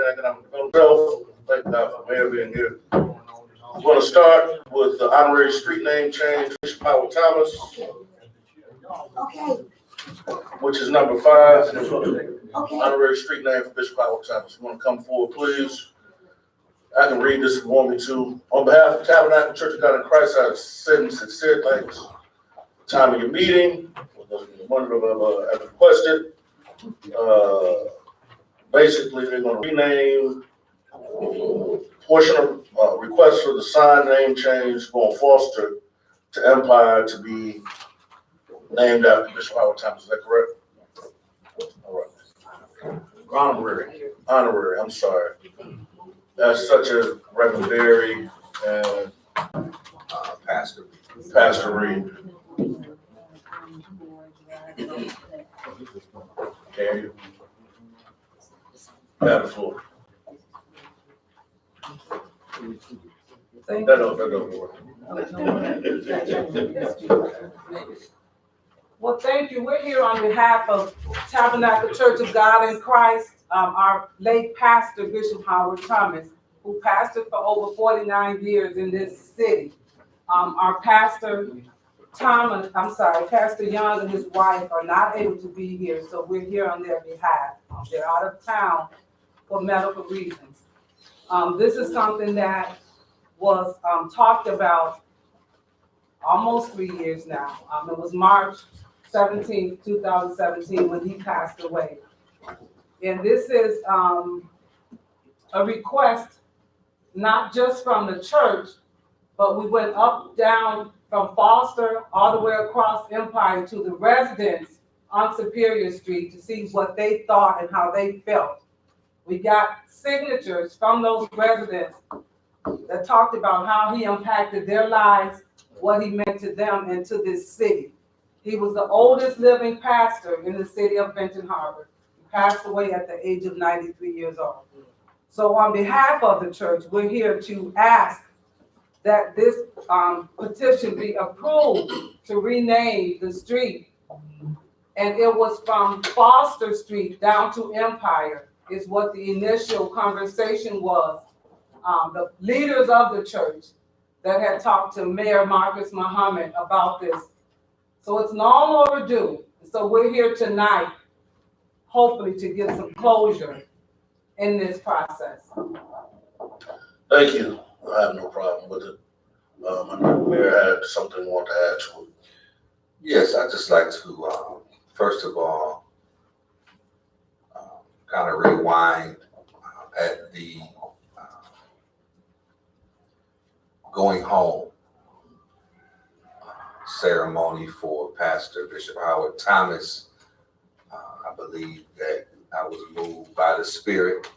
and Economic Development. Thank God for Mayor being here. I'm going to start with the honorary street name change, Bishop Howard Thomas. Okay. Which is number 5. Okay. Honorary street name for Bishop Howard Thomas. You want to come forward, please? I can read this if you want me to. On behalf of Tabernacle Church of God in Christ, I send sincere thanks. Time of your meeting, as requested. Basically, they're going to rename portion of request for the sign name change going Foster to Empire to be named after Bishop Howard Thomas. Is that correct? All right. Honorary. I'm sorry. That's such as Reverend Berry and Pastor Reed. Okay. Have the floor. Thank That don't work. Well, thank you. We're here on behalf of Tabernacle Church of God in Christ, our late pastor, Bishop Howard Thomas, who pastored for over 49 years in this city. Our pastor, Pastor Young and his wife are not able to be here, so we're here on their behalf. They're out of town for medical reasons. This is something that was talked about almost 3 years now. It was March 17, 2017 when he passed away. And this is a request not just from the church, but we went up, down from Foster all the way across Empire to the residents on Superior Street to see what they thought and how they felt. We got signatures from those residents that talked about how he impacted their lives, what he meant to them and to this city. He was the oldest living pastor in the city of Benton Harbor. He passed away at the age of 93 years old. So on behalf of the church, we're here to ask that this petition be approved to rename the street. And it was from Foster Street down to Empire is what the initial conversation was. The leaders of the church that had talked to Mayor Marcus Muhammad about this. So it's long overdue. So we're here tonight, hopefully to get some closure in this process. Thank you. I have no problem with it. I know the mayor had something more to add to it. Yes, I'd just like to, first of all, kind of rewind at the going home ceremony for Pastor Bishop Howard Thomas. I believe that I was moved by the Spirit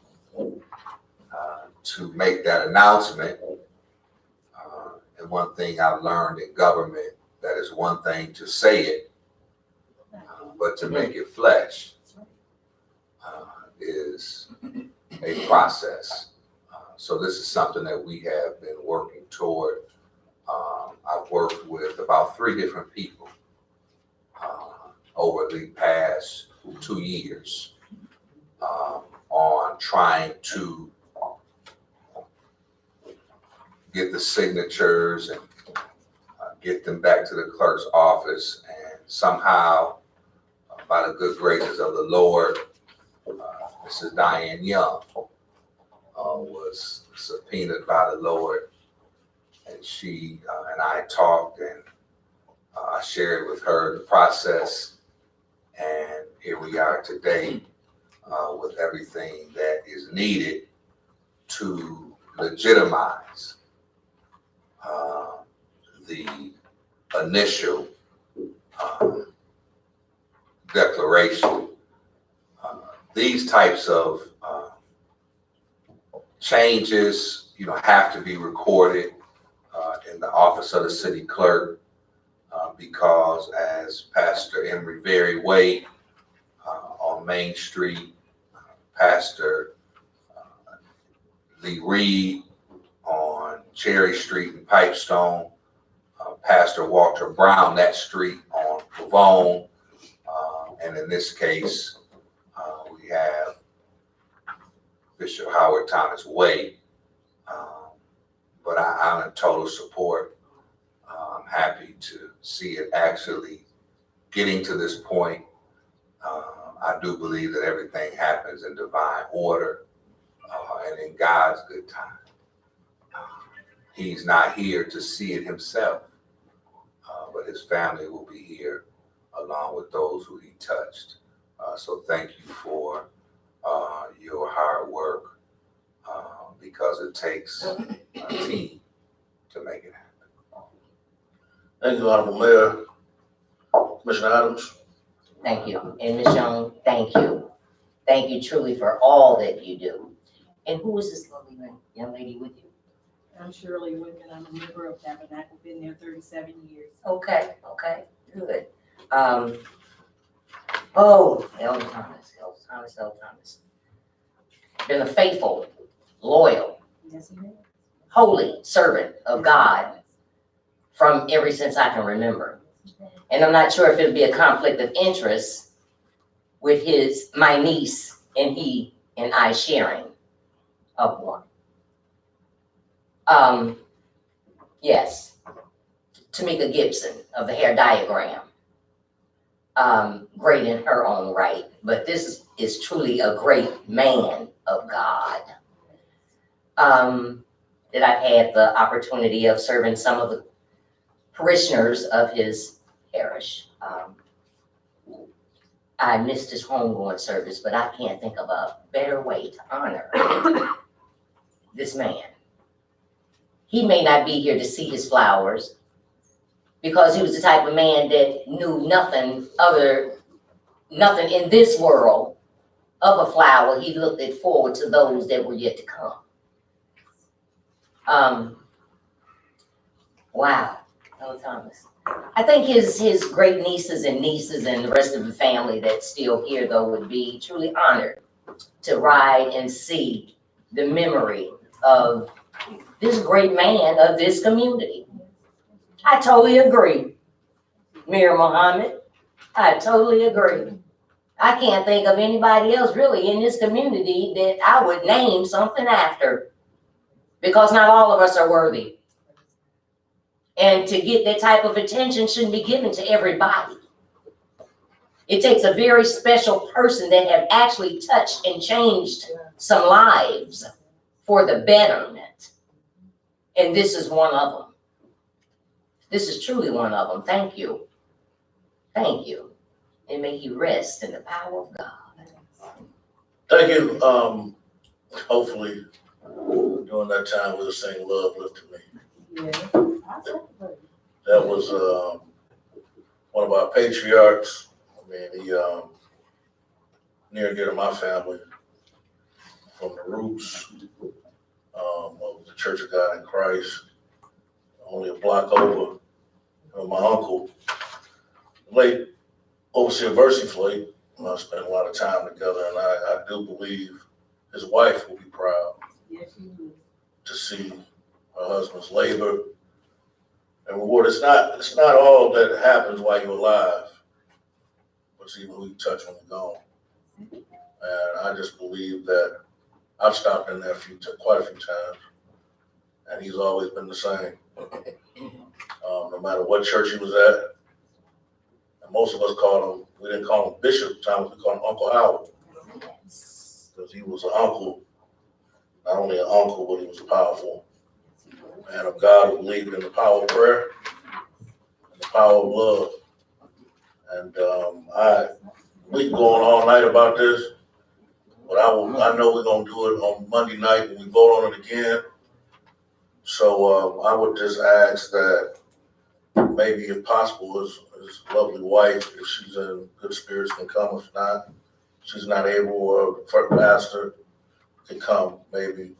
to make that announcement. And one thing I've learned in government, that is one thing to say it, but to make it flesh is a process. So this is something that we have been working toward. I've worked with about 3 different people over the past 2 years on trying to get the signatures and get them back to the clerk's office. And somehow, by the good graces of the Lord, Mrs. Diane Young was subpoenaed by the Lord, and she and I talked, and I shared with her the process, and here we are today with everything that is needed to legitimize the initial declaration. These types of changes, have to be recorded in the office of the city clerk because, as Pastor Emery very Way on Main Street, Pastor Lee Reed on Cherry Street in Pipestone, Pastor Walter Brown, that street on Pavone, and in this case, we have Bishop Howard Thomas way. But I'm in total support. I'm happy to see it actually getting to this point. I do believe that everything happens in divine order and in God's good time. He's not here to see it himself, but his family will be here along with those who he touched. So thank you for your hard work because it takes a team to make it happen. Thank you, Honorable Mayor. Commissioner Adams. Thank you. And Ms. Young, thank you. Thank you truly for all that you do. And who is this lovely young lady with you? I'm Shirley Wickman. I'm a member of Tabernacle, been there 37 years. Okay, good. Elder Thomas. Been a faithful, loyal, Yes, ma'am. holy servant of God from ever since I can remember. And I'm not sure if it'll be a conflict of interest with my niece and he and I sharing of one. Yes, Tamika Gibson of the hair diagram. Great in her own right, but this is truly a great man of God. That I've had the opportunity of serving some of the parishioners of his parish. I missed his homegoing service, but I can't think of a better way to honor this man. He may not be here to see his flowers because he was the type of man that knew nothing in this world of a flower. He looked it forward to those that were yet to come. Wow, Elder Thomas. I think his great nieces and the rest of the family that's still here though would be truly honored to ride and see the memory of this great man of this community. I totally agree, Mir Muhammad. I totally agree. I can't think of anybody else really in this community that I would name something after, because not all of us are worthy. And to get that type of attention shouldn't be given to everybody. It takes a very special person that have actually touched and changed some lives for the betterment. And this is one of them. This is truly one of them. Thank you. Thank you. And may he rest in the power of God. Thank you. Hopefully, during that time, we'll sing Love Lifted Me. Yeah. That was one of our patriarchs. I mean, he near and dear to my family, from the roots of the Church of God in Christ, only a block over. My uncle, late Overseer Versi Flake, spent a lot of time together, and I do believe his wife will be proud Yes, she do. to see her husband's labor and reward. It's not all that happens while you're alive, but it's even who you touch when you're gone. And I just believe that I've stopped in there quite a few times, and he's always been the same. No matter what church he was at, and most of us we didn't call him Bishop at the time, we called him Uncle Howard, because he was an uncle, not only an uncle, but he was a powerful man of God who believed in the power of prayer and the power of love. And we can go on all night about this, but I know we're gonna do it on Monday night when we vote on it again. So I would just ask that maybe, if possible, his lovely wife, if she's in good spirits, can come. If not, she's not able, or the pastor can come maybe,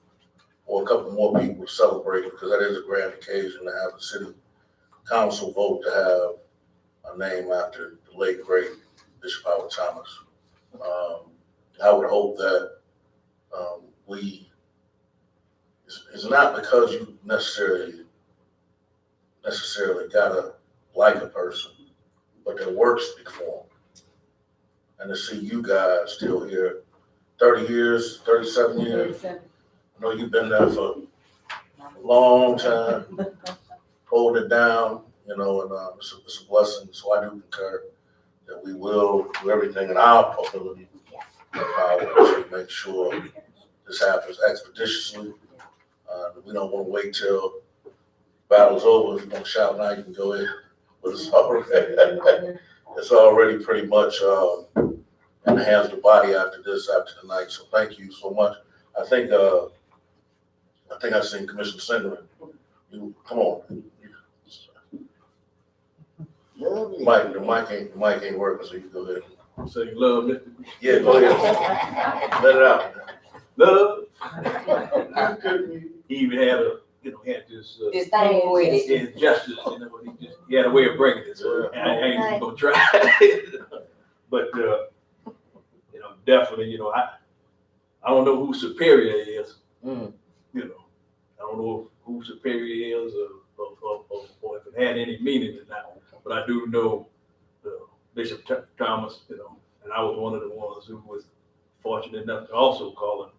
or a couple more people to celebrate, because that is a grand occasion to have the city council vote to have a name after the late great Bishop Howard Thomas. I would hope that it's not because you necessarily gotta like a person, but their works speak for them. And to see you guys still here 30 years, 37 years. 37. I know you've been there for a long time, holding it down, and it's a blessing. So I do concur that we will do everything in our ability and power to make sure this happens expeditiously. We don't want to wait till battle's over. If you want to shout now, you can go ahead. But it's already pretty much in the hands of the body after tonight. So thank you so much. I think I've seen Commissioner Singer. Come on. The mic ain't working, so you can go ahead. Say love, it. Yeah, go ahead. Let it out. Love. He even had this, This thing with it. his gestures, he had a way of breaking it, so I ain't even gonna try. But, definitely, I don't know who superior is, Mm. I don't know who superior is or if it had any meaning or not, but I do know Bishop Thomas, and I was one of the ones who was fortunate enough to also call him,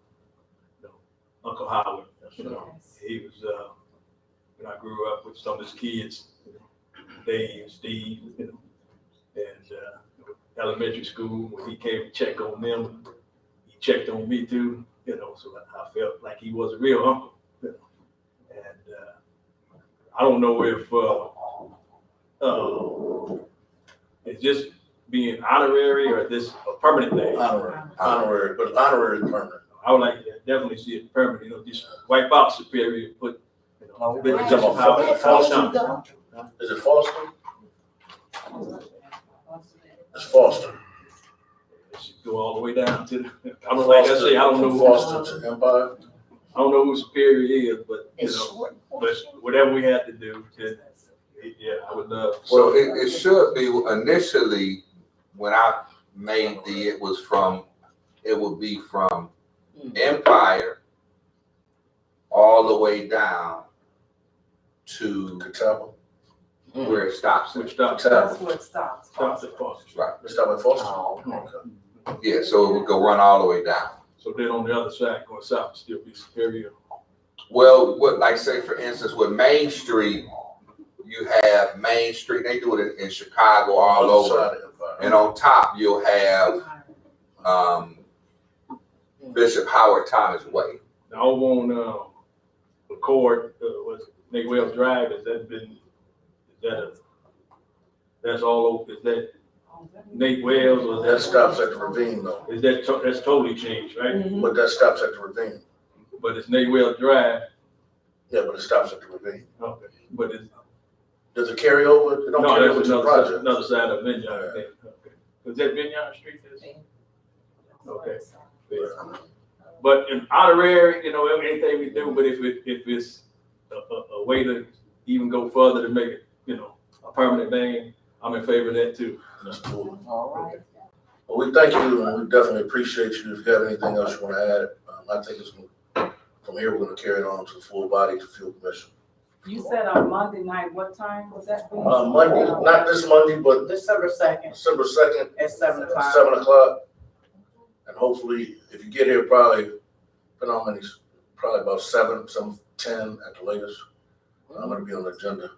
Uncle Howard. He was, when I grew up with some of his kids, Dave, Steve, and elementary school, when he came to check on them, he checked on me too, so I felt like he was a real uncle, and I don't know if it's just being honorary or this a permanent thing. Honorary, but honorary is permanent. I would like to definitely see it permanent, just wipe out superior, put, Bishop Is it Howard. Foster? Is it Foster? It's Foster. It should go all the way down to the, I don't like I say, I don't know From who, Foster to Empire. I don't know who superior is, but It's short. but whatever we had to do, yeah, I would love. Well, it should be initially, when I made it would be from Empire all the way down to Catawba. where it stops. Which stops That's where it stops. at Foster. Right. It's down in Foster. Oh, okay. Okay. Yeah, so it would go run all the way down. So then on the other side, going south, still be superior. Well, like say for instance, with Main Street, you have Main Street, they do it in Chicago all over. Side of Empire. And on top, you'll have Bishop Howard Thomas Way. Now over on McCord, what's Nate Wells Drive, that's all over, is that Nate Wells or That stops at the ravine though, that's totally changed, right? but that stops at the ravine. But it's Nate Wells Drive, Yeah, but it stops at the ravine. okay, but it's, Does it carry over? It don't no, carry over that's to the project. another side of Vineyard, I think, okay. Was that Vineyard Street? Okay. But in honorary, anything we do, but if it's a way to even go further to make it, a permanent thing, I'm in favor of that too. That's cool. All right. Well, we thank you and we definitely appreciate you. If you have anything else you want to add, I think from here, we're going to carry it on to full body to field commission. You said on Monday night, what time was that? Monday, not this Monday, but December 2nd December 2nd. at 7 o'clock. 7 o'clock. And hopefully, if you get here, probably about 7:10 at the latest. I'm going to be on the agenda.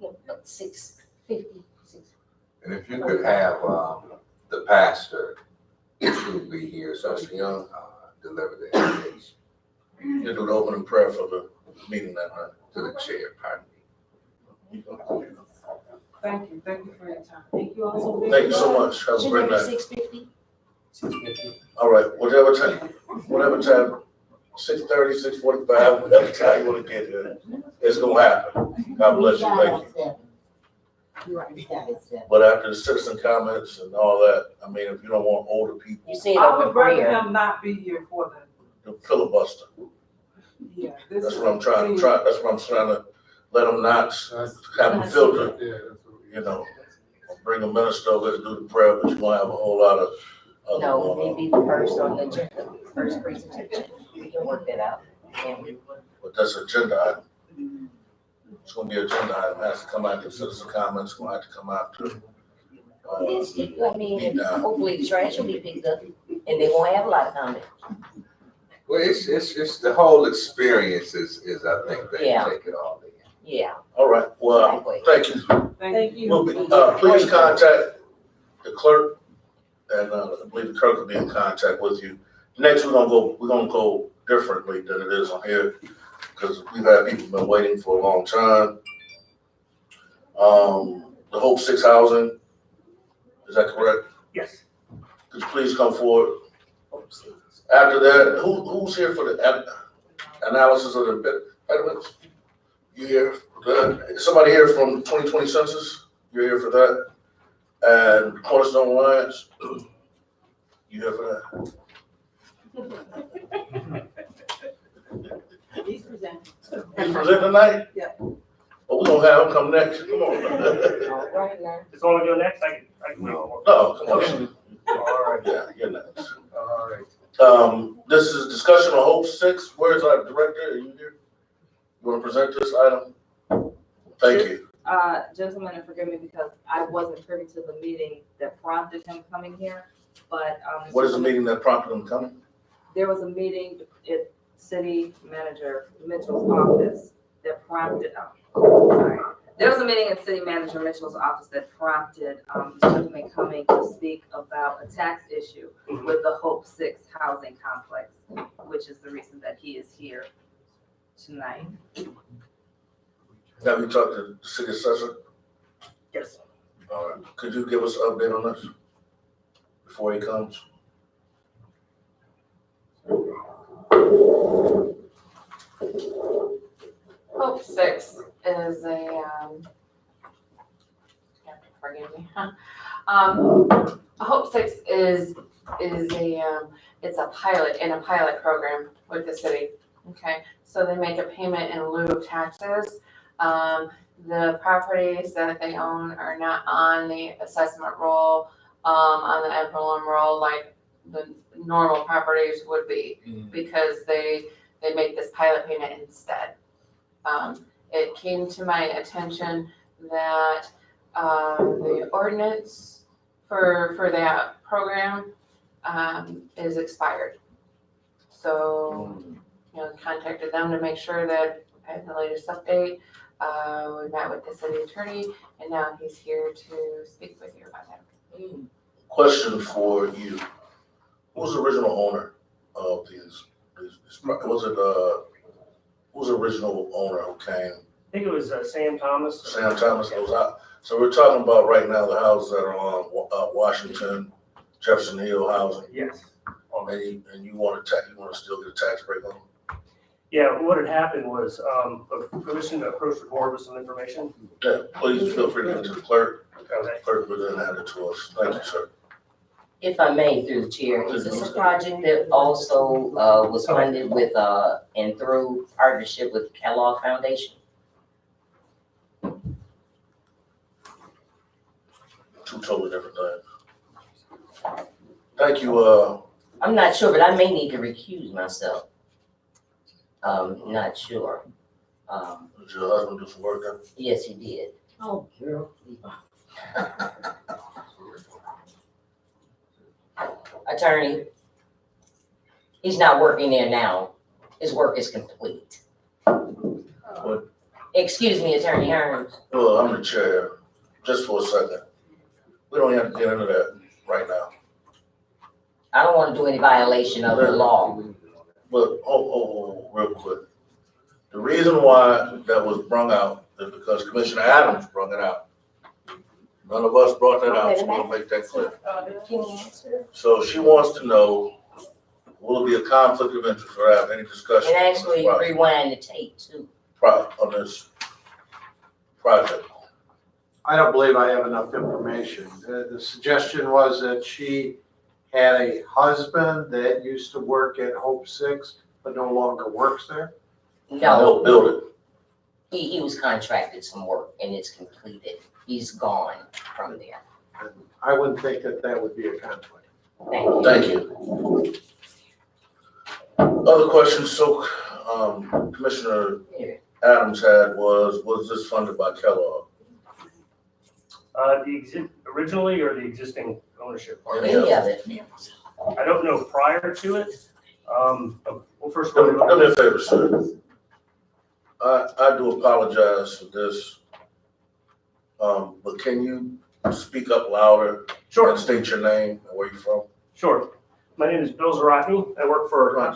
6:50. And if you could have the pastor to be here so he can deliver the invitation You do the opening prayer for the meeting that night. to the chair, pardon me. Thank you for your time. Thank you all so much. Thank you so much. Have a Should great it be night. 6:50? All right, whatever time, 6:30, 6:45, whatever time you want to get here, it's going to happen. God bless you. Thank you. You're right, we got it set. But after the citizen comments and all that, I mean, if you don't want older people You said I open would rather prayer. him not be here for to filibuster, yeah. that's what I'm trying to let them not have them filter, bring a minister over to do the prayer, but you're going to have a whole lot of other No, going he'd on. be the first on the agenda, first presentation. We can work that out. But that's agenda item. It's gonna be agenda item, it has to come after citizen comments, it's gonna have to come after. I mean, hopefully the trash will be picked up. And they won't have a lot of comment. Well, it's the whole experience is I think they Yeah. take it all in. Yeah, All right, well, exactly. thank you. Thank you. We'll be, please contact the clerk, and, I believe the clerk will be in contact with you. Next, we're gonna go differently than it is on here, because we've had people been waiting for a long time. The Hope 6 housing, is that correct? Yes. Could you please come forward? After that, who's here for the analysis of the impediments? You here for that? Somebody here from 2020 census? You're here for that? And Cornerstone Alliance? You here for that? He's presenting. He's presenting tonight? Yeah. Oh, we gonna have him come next, come on. All right now. It's only go next, I can wait more. No, come on. All right, Yeah, you're next. all right. This is discussion on Hope 6. Where's our director? Are you here? You wanna present this item? Thank you. Gentlemen, and forgive me because I wasn't privy to the meeting that prompted him coming here, but, What is the meeting that prompted him coming? there was a meeting at City Manager Mitchell's office that prompted, sorry. There was a meeting at City Manager Mitchell's office that prompted, the gentleman coming to speak about a tax issue with the Hope 6 housing complex, which is the reason that he is here tonight. Have you talked to the city assessor? Yes. All right. Could you give us an update on this before he comes? Hope 6 is a, forgive me. Hope 6 is a, it's a pilot program with the city. Okay, so they make a payment in lieu of taxes. The properties that they own are not on the assessment roll, on the emblem roll like the normal properties would be, because they make this pilot payment instead. It came to my attention that the ordinance for that program is expired. So, contacted them to make sure that I had the latest update. We met with the city attorney, and now he's here to speak with you about that. Question for you. Who's the original owner of these was it, who's the original owner who came? I think it was Sam Thomas. Sam Thomas goes out. So we're talking about right now the houses that are on Washington, Jefferson Hill housing, Yes. and you want to still get a tax break on them? Yeah, what had happened was, permission to approach the board with some information. Yeah, please feel free to get to the clerk. Okay. Clerk will then add it to us. Thank you, sir. If I may, through the chair, is this a project that also was funded with and through partnership with Kellogg Foundation? Two totally different things. Thank you, I'm not sure, but I may need to recuse myself. Not sure. did your husband do some work there? Yes, he did. Oh, girl. Attorney, he's not working there now. His work is complete. What? Excuse me, Attorney Hearns. Well, I'm the chair, just for a second. We don't have to get into that right now. I don't want to do any violation of the law. But, real quick. The reason why that was brung out is because Commissioner Adams brought it out. None of us brought that out, so we'll make that clear. Can you answer? So she wants to know, will it be a conflict of interest for have any discussion And actually rewind the tape too. on this project? I don't believe I have enough information. The suggestion was that she had a husband that used to work at Hope 6, but no longer works there. No, Help build it. he was contracted some work and it's completed. He's gone from there. And I wouldn't think that that would be a conflict. Thank you. Thank you. Other questions, so, Commissioner Adams had was this funded by Kellogg? Originally or the existing ownership part? Any of it. I don't know prior to it. Well, first of Do all, me a favor, sir. I do apologize for this. But can you speak up louder sure, and state your name and where you're from? sure. My name is Bill Zaratni. I work for, my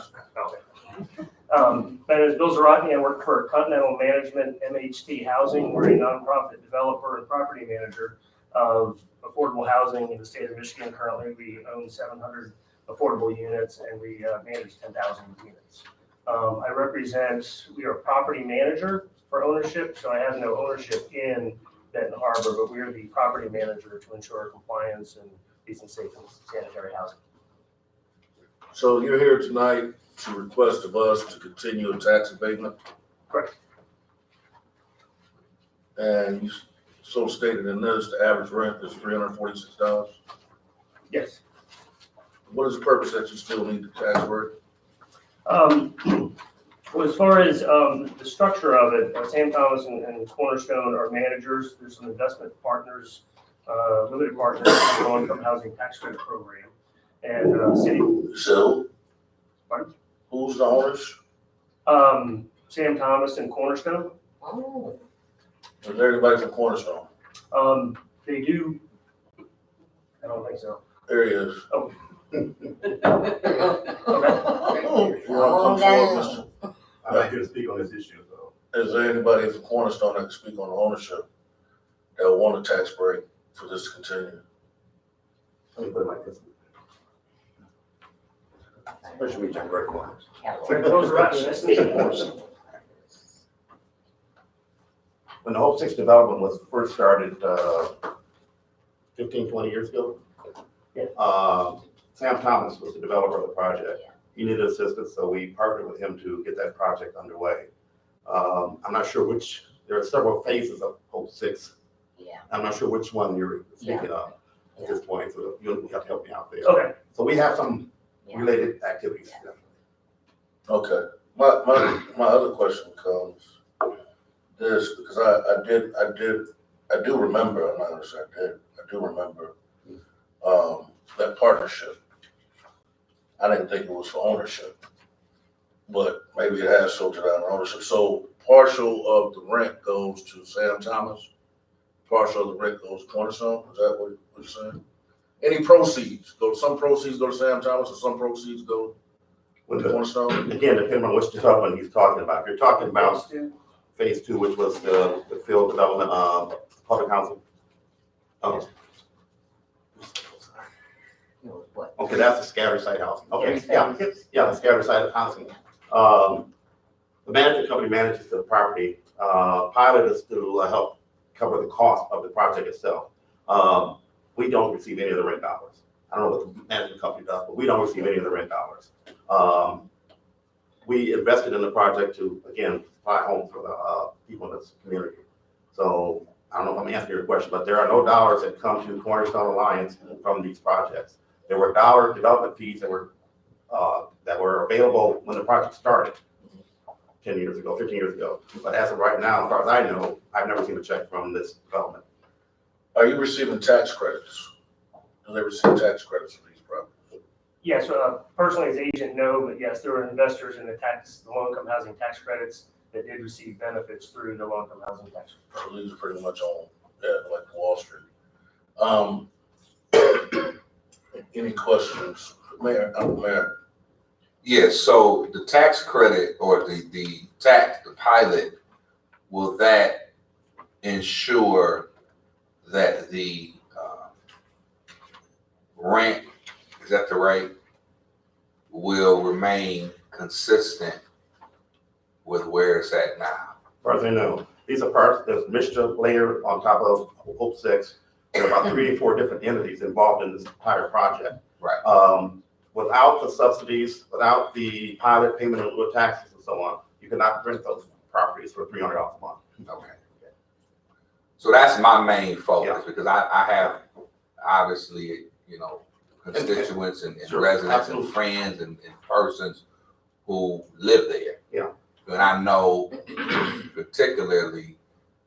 name is Bill Zaratni. I work for Continental Management MHT Housing. We're a nonprofit developer and property manager of affordable housing in the state of Michigan. Currently, we own 700 affordable units and we manage 10,000 units. We are a property manager for ownership, so I have no ownership in Benton Harbor, but we are the property manager to ensure compliance and decent, safe, and sanitary housing. So you're here tonight to request of us to continue a tax abatement? Correct. And you so stated in this, the average rent is $346? Yes. What is the purpose that you still need the tax break? Well, as far as the structure of it, Sam Thomas and Cornerstone are managers. There's some investment partners, limited partners in the low-income housing tax credit program. And city. So, Pardon? who's the owners? Sam Thomas and Cornerstone. Oh, Is there anybody from Cornerstone? They do. I don't think so. There he is. Oh. You wanna come forward, Mr.? I'm not here to speak on this issue, so. Is there anybody from Cornerstone that can speak on the ownership that will want a tax break for this to continue? Let me put it like this. Special meet John Greg Williams. Those are right. That's the When the Hope 6 development was first started, 15, 20 years ago. Yeah. Sam Thomas was the developer of the project. He needed assistance, so we partnered with him to get that project underway. I'm not sure there are several phases of Hope 6. yeah. I'm not sure which one you're speaking of at this point, so you'll have to help me out there. Okay. So we have some Yeah. related activities. Yeah. Okay, my other question becomes this, because I do remember, I'm not gonna say I do remember, that partnership. I didn't think it was for ownership, but maybe it has filtered out ownership. So partial of the rent goes to Sam Thomas, partial of the rent goes to Cornerstone, is that what you're saying? Any proceeds, some proceeds go to Sam Thomas or some proceeds go to Cornerstone? Again, depending on which development he's talking about. If you're talking about phase 2, which was the field development, public housing. What? Okay, that's the scatter site housing. Okay, Yeah. yeah, the scatter site housing. The management company manages the property. Pilot is to help cover the cost of the project itself. We don't receive any of the rent dollars. I don't know what the management company does, but we don't receive any of the rent dollars. We invested in the project to, again, supply homes for the people in this community. So I don't know if I'm answering your question, but there are no dollars that come to Cornerstone Alliance from these projects. There were dollar development fees that were available when the project started 10 years ago, 15 years ago. But as of right now, as far as I know, I've never seen a check from this development. Are you receiving tax credits? Do they receive tax credits for these properties? Yes, personally as agent, no, but yes, there were investors in the low-income housing tax credits that did receive benefits through the low-income housing tax. So these are pretty much on, like Wall Street. Any questions? Mayor. Yes, so the tax credit or the pilot, will that ensure that the rent, is that the right, will remain consistent with where it's at now? As far as I know, these are parts, there's Mishnah layer on top of Hope 6. There are about 3 or 4 different entities involved in this entire project. Right. Without the subsidies, without the pilot payment in lieu of taxes and so on, you cannot rent those properties for $300 a month. Okay. So that's my main focus, Yeah. because I have obviously, constituents and Sure, residents absolutely. and friends and persons who live there. Yeah. And I know particularly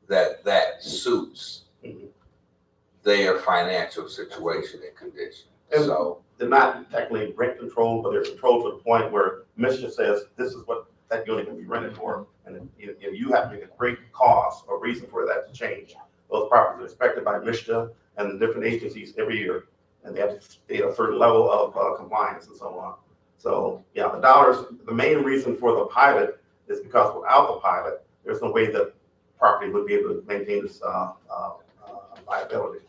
that suits Mhm. their financial situation and condition. And So they're not technically rent controlled, but they're controlled to the point where Michigan says this is what that unit can be rented for. And if you have to make a great cause or reason for that to change. Those properties are inspected by Michigan and the different agencies every year. And they have to stay at a certain level of compliance and so on. So, yeah, the dollars, the main reason for the pilot is because without the pilot, there's no way that property would be able to maintain this liability.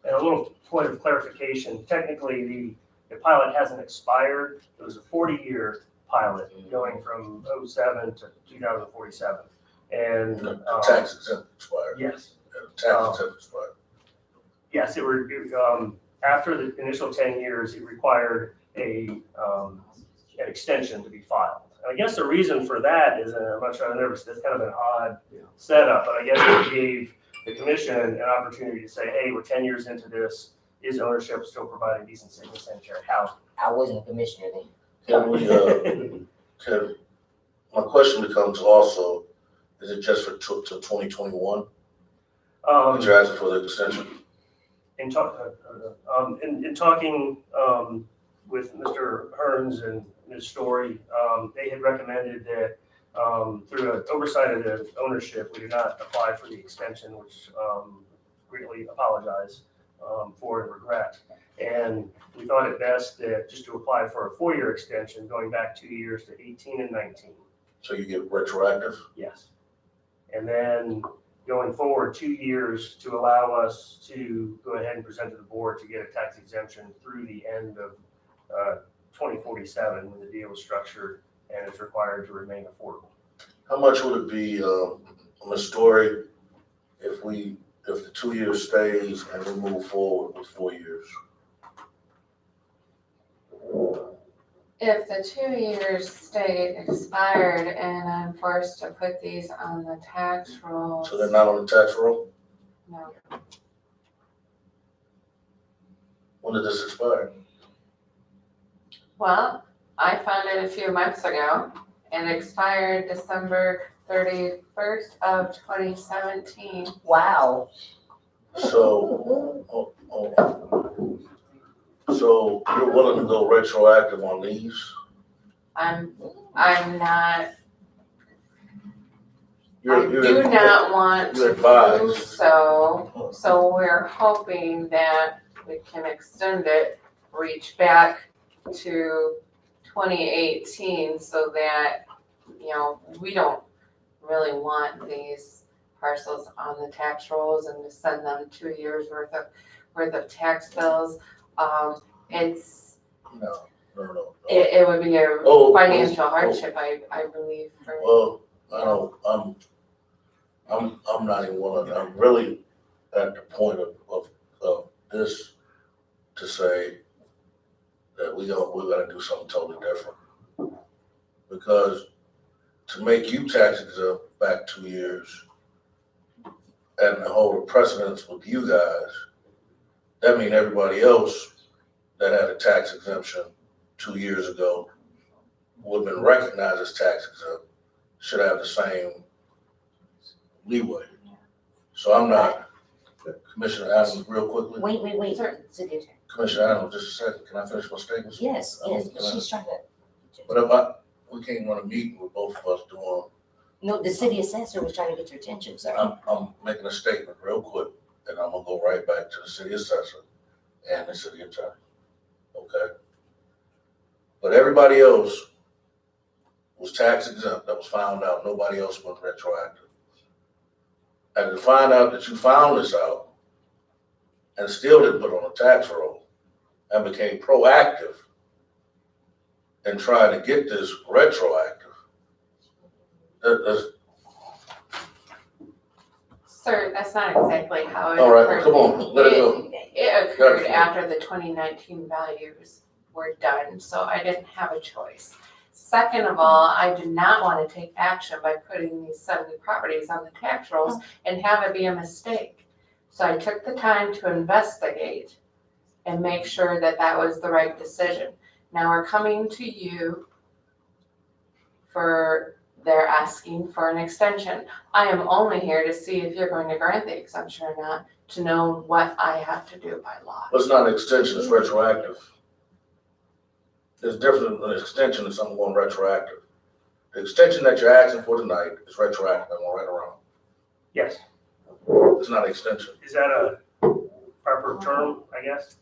And a little point of clarification, technically, the pilot hasn't expired. It was a 40-year pilot going from 07 to 2047. And, The tax exempt expired. yes, The tax exempt expired. yes, after the initial 10 years, it required an extension to be filed. And I guess the reason for that is, and I'm not sure, that's kind of an odd setup, but I guess it gave the commission an opportunity to say, hey, we're 10 years into this, is ownership still providing decent sanitary housing? I wasn't a commissioner then. Can we, my question becomes also, is it just for till 2021? You're asking for the extension? In talking with Mr. Hearns and Ms. Story, they had recommended that through an oversight of the ownership, we did not apply for the extension, which greatly apologize for and regret. And we thought it best that just to apply for a 4-year extension, going back 2 years to 18 and 19. So you get retroactive? Yes. And then going forward 2 years to allow us to go ahead and present to the board to get a tax exemption through the end of 2047 when the deal is structured and it's required to remain affordable. How much would it be, Ms. Story, if the 2 years stays and we move forward with 4 years? If the 2 years stayed expired and I'm forced to put these on the tax roll, So they're not on the tax roll? no, When did this expire? well, I found it a few months ago and expired December 31st of 2017. Wow. So, so you're willing to go retroactive on these? I'm not, I You're do not want you're to do advised. so we're hoping that we can extend it, reach back to 2018 so that, we don't really want these parcels on the tax rolls and to send them 2 years worth of tax bills. It's, No. it would be a Oh, financial oh. hardship, I believe, for. Well, I don't, I'm not even willing, I'm really at the point of this to say that we're gonna do something totally different. Because to make you tax exempt back 2 years and hold a precedence with you guys, that means everybody else that had a tax exemption 2 years ago who have been recognized as tax exempt should have the same leeway. So I'm not, Commissioner Adams, real quickly. Wait. Sure. City attorney. Commissioner Adams, just a second, can I finish my statements? Yes, she's trying to. But we can't run a meeting with both of us doing, No, the city assessor was trying to get your attention, sir. I'm making a statement real quick, and I'm gonna go right back to the city assessor and the city attorney, okay? But everybody else was tax exempt, that was found out, nobody else went retroactive. And to find out that you found this out and still didn't put on a tax roll and became proactive and tried to get this retroactive, that's, Sir, that's not exactly how it all right, occurred. come on, let it go. It occurred after the 2019 values were done, so I didn't have a choice. Second of all, I do not want to take action by putting these 70 properties on the tax rolls and have it be a mistake. So I took the time to investigate and make sure that that was the right decision. Now we're coming to you they're asking for an extension. I am only here to see if you're going to grant the exemption or not, to know what I have to do by law. It's not an extension, it's retroactive. is different than an extension and something going retroactive. The extension that you're asking for tonight is retroactive, I'm right around. Yes. It's not an extension. Is that a proper term, I guess?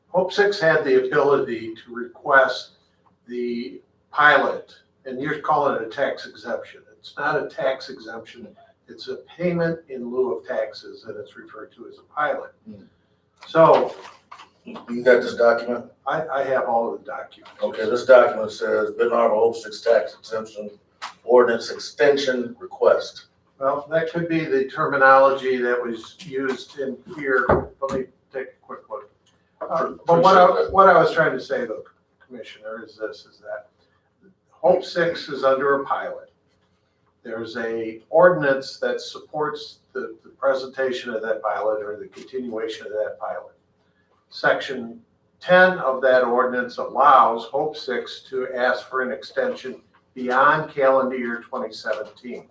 Hope Six had the ability to request the pilot, and you're calling it a tax exemption. It's not a tax exemption, it's a payment in lieu of taxes, and it's referred to as a pilot. So You got this document? I have all of the documents. Okay, this document says Benton Harbor Hope Six tax exemption ordinance extension request. Well, that could be the terminology that was used in here. Let me take a quick look. But what I was trying to say, though, Commissioner, is that Hope Six is under a pilot. There's a ordinance that supports the presentation of that pilot or the continuation of that pilot. Section 10 of that ordinance allows Hope Six to ask for an extension beyond calendar year 2017.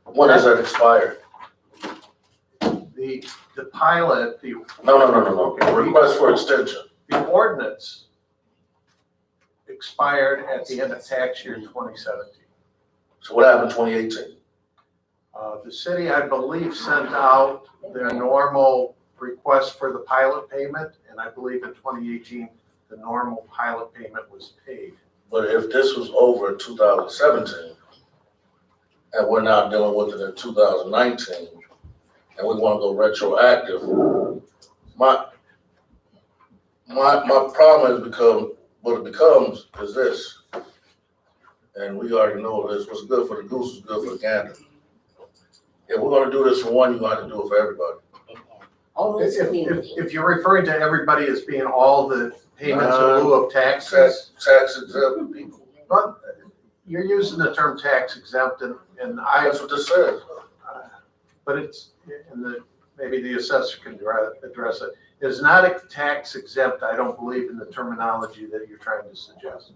When does that expire? The pilot, No. Okay. Request for extension. the ordinance expired at the end of tax year 2017. So what happened in 2018? The city, I believe, sent out their normal request for the pilot payment, and I believe in 2018, the normal pilot payment was paid. But if this was over in 2017, and we're now dealing with it in 2019, and we want to go retroactive, my problem has become, what it becomes is this. And we already know this, what's good for the goose is good for the gander. If we're gonna do this for one, you're gonna have to do it for everybody. Only community. If you're referring to everybody as being all the payments in lieu of taxes, Tax exempt people, but you're using the term tax exempt, and I, that's what this says. but it's, and maybe the assessor can address it. It's not a tax exempt, I don't believe in the terminology that you're trying to suggest.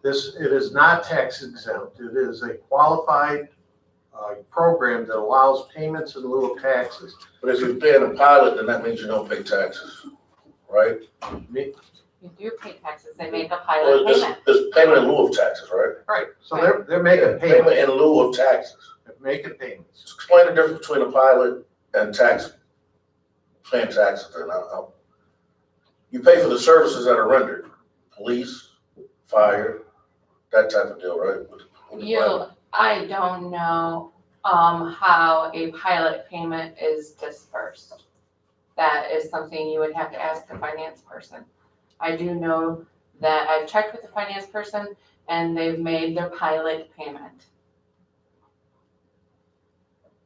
It is not tax exempt, it is a qualified program that allows payments in lieu of taxes. But if you're paying a pilot, then that means you don't pay taxes, right? You do pay taxes, they make a Well, pilot it's, payment. it's payment in lieu of taxes, right? Right, so they're making Payment payments, in lieu of taxes. they're making payments. Explain the difference between a pilot and paying taxes. And you pay for the services that are rendered, police, fire, that type of deal, right? With the pilot. I don't know, how a pilot payment is dispersed. That is something you would have to ask the finance person. I do know that I've checked with the finance person and they've made their pilot payment.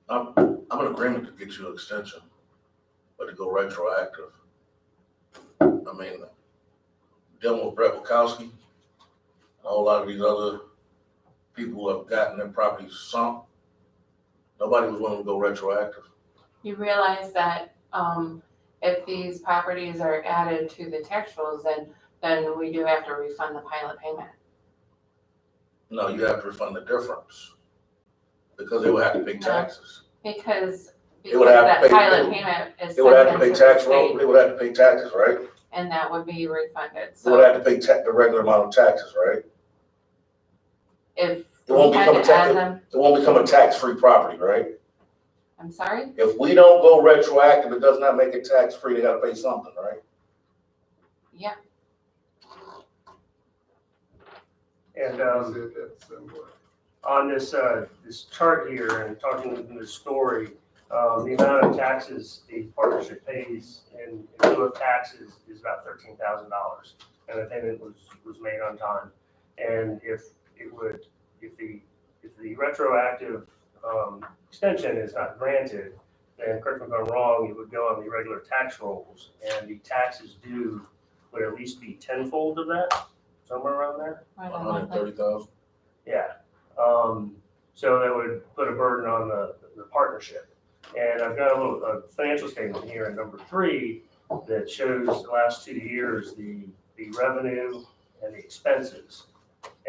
I'm in agreement to get you an extension, but to go retroactive. I mean, dealing with Brett Wachowski, a whole lot of these other people who have gotten their properties sunk, nobody was willing to go retroactive. You realize that, if these properties are added to the tax rolls, then we do have to refund the pilot payment. No, you have to refund the difference, because they would have to pay taxes. Because They would have to that pay- pilot payment is They would have to sent pay into the tax, state, they would have to pay taxes, right? and that would be refunded, They would so have to pay the regular amount of taxes, right? if It won't we had become a to add tax, them, it won't become a tax-free property, right? I'm sorry? If we don't go retroactive, it does not make it tax-free, they gotta pay something, right? Yeah, And, on this, this chart here and talking in the story, the amount of taxes the partnership pays in lieu of taxes is about $13,000. And the payment was made on time. And if the retroactive, extension is not granted, then correct me if I'm wrong, it would go on the regular tax rolls and the taxes due would at least be tenfold of that, somewhere around there. right on my thing. 130,000. Yeah, so that would put a burden on the partnership. And I've got a financial statement here in number 3 that shows the last 2 years, the revenue and the expenses.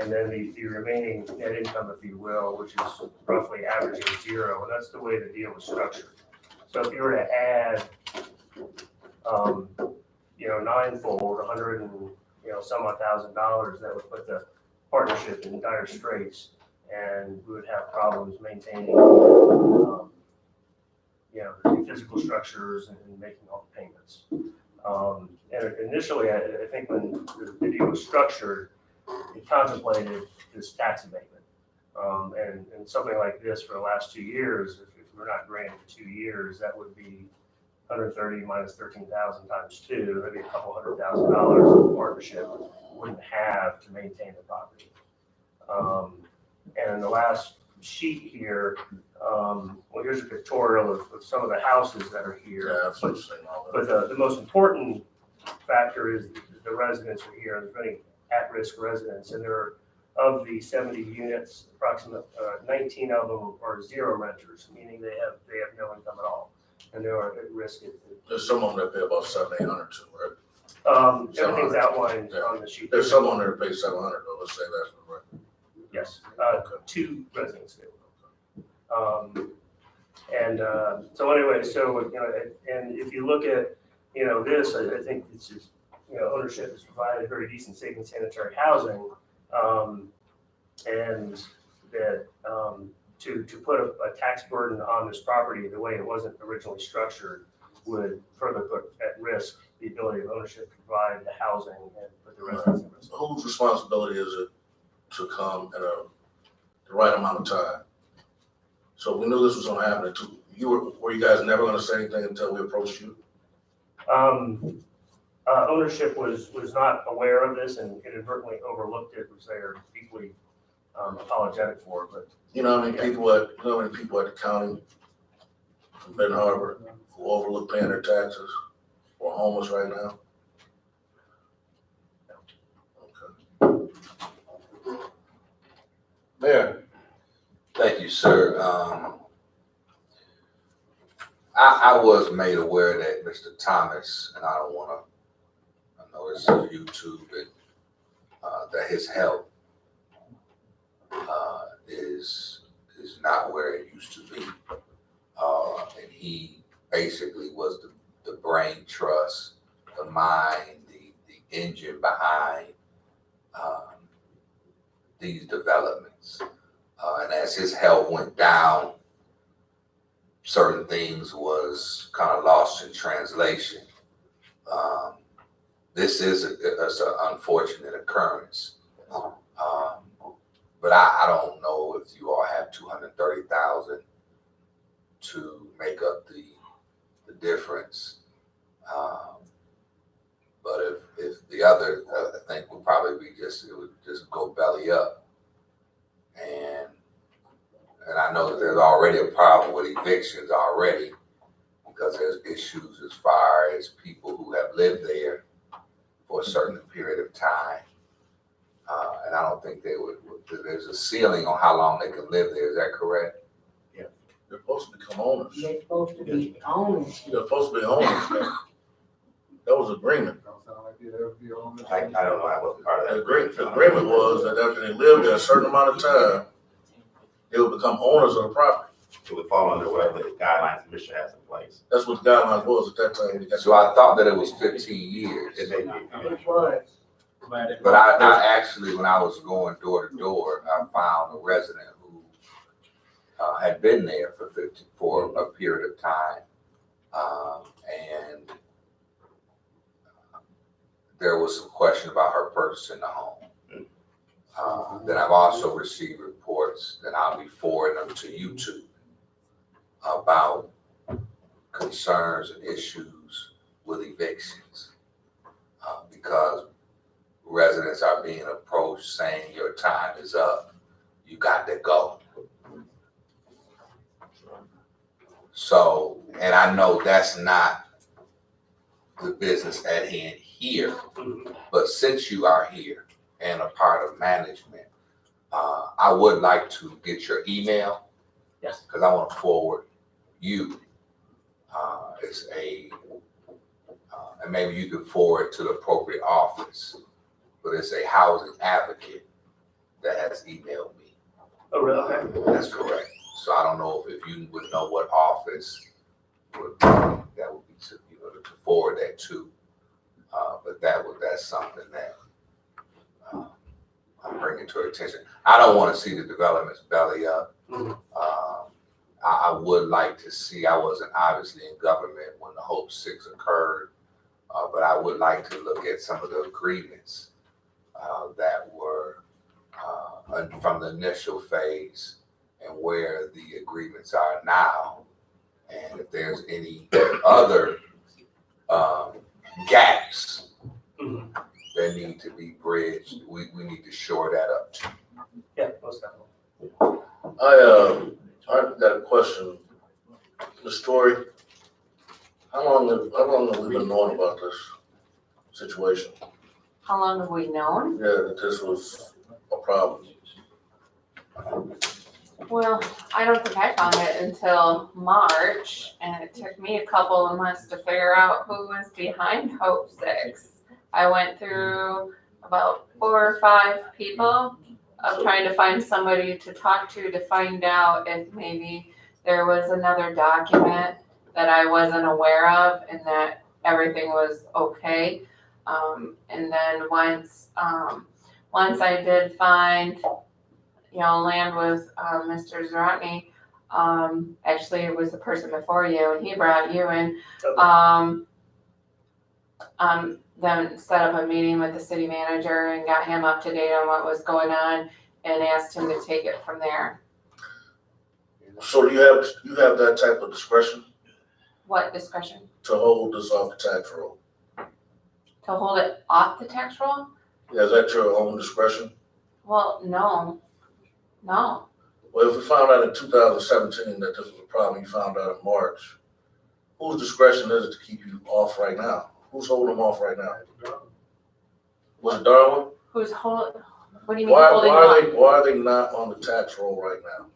And then the remaining net income, if you will, which is roughly averaging 0, and that's the way the deal was structured. So if you were to add, ninefold, some odd $1,000, that would put the partnership in dire straits, and we would have problems maintaining, the physical structures and making all the payments. And initially, I think when the deal was structured, it contemplated this tax abatement. And something like this for the last 2 years, if we're not granted for 2 years, that would be 130 minus 13,000 times 2, that'd be a couple $100,000 the partnership wouldn't have to maintain the property. And in the last sheet here, here's a pictorial of some of the houses that are here. Yeah, I've seen all that. But the most important factor is the residents are here, and there's many at-risk residents, and there are, of the 70 units, approximately 19 of them are zero renters, meaning they have no income at all, and they are at risk. There's some on there that pay about $700-800 too, right? Everything's outlined Yeah. on the sheet. There's some on there that pay $700 though, let's say that for the record. Yes, 2 residents do. So anyway, and if you look at, this, I think it's just, ownership has provided very decent, safe and sanitary housing. And that, to put a tax burden on this property the way it wasn't originally structured would further put at risk the ability of ownership to provide the housing and put the residents at risk. Whose responsibility is it to come in the right amount of time? So we knew this was gonna happen. Were you guys never gonna say anything until we approached you? Ownership was not aware of this and inadvertently overlooked it, which they are deeply apologetic for, but. You know how many people at the county from Benton Harbor who overlook paying their taxes or are homeless right now? Okay. Mayor. Thank you, sir. I was made aware that Mr. Thomas, and I know it's on YouTube, and that his health is not where it used to be. And he basically was the brain trust, the mind, the engine behind these developments. And as his health went down, certain things was kind of lost in translation. This is an unfortunate occurrence. But I don't know if you all have 230,000 to make up the difference. But if the other, I think would probably be it would just go belly up. And I know that there's already a problem with evictions already, because there's issues as far as people who have lived there for a certain period of time. And I don't think there's a ceiling on how long they can live there. Is that correct? They're supposed to become owners. They're supposed to be owners. They're supposed to be owners. That was agreement. I don't know, I wasn't part of The that. agreement was that after they lived there a certain amount of time, they would become owners of the property. It would fall under whatever the guidelines the mission has in place. That's what the guidelines was at that time. So I thought that it was 15 years. It may be. It was. But I actually, when I was going door to door, I found a resident who had been there for a period of time. And there was some question about her purchasing the home. Then I've also received reports, and I'll be forwarding them to YouTube, about concerns and issues with evictions. Because residents are being approached saying your time is up, you got to go. So, and I know that's not the business at hand here, but since you are here and a part of management, I would like to get your email. Yes. Because I want to forward you. And maybe you can forward to the appropriate office, but it's a housing advocate that has emailed me. Oh, really? Okay. That's correct. So I don't know if you would know what office that would be to forward that to. But that's something that I'm bringing to attention. I don't want to see the developments belly up. I would like to see, I wasn't obviously in government when the Hope 6 occurred, but I would like to look at some of the agreements that were from the initial phase and where the agreements are now. And if there's any other gaps that need to be bridged, we need to shore that up too. Yeah, most definitely. I've got a question. Ms. Story, how long have we been knowing about this situation? How long have we known? Yeah, that this was a problem. Well, I don't think I found it until March, and it took me a couple of months to figure out who was behind Hope 6. I went through about 4 or 5 people of trying to find somebody to talk to find out if maybe there was another document that I wasn't aware of and that everything was okay. And then once I did find, land with Mr. Zarotny, actually it was the person before you, and he brought you in. Then set up a meeting with the city manager and got him up to date on what was going on and asked him to take it from there. So do you have that type of discretion What discretion? to hold this off the tax roll? To hold it off the tax roll? Yeah, is that your own discretion? Well, no. Well, if we found out in 2017 that this was a problem, you found out in March, whose discretion is it to keep you off right now? Who's holding them off right now? Was it Darwin? Who's what do you mean holding them off? Why are they not on the tax roll right now?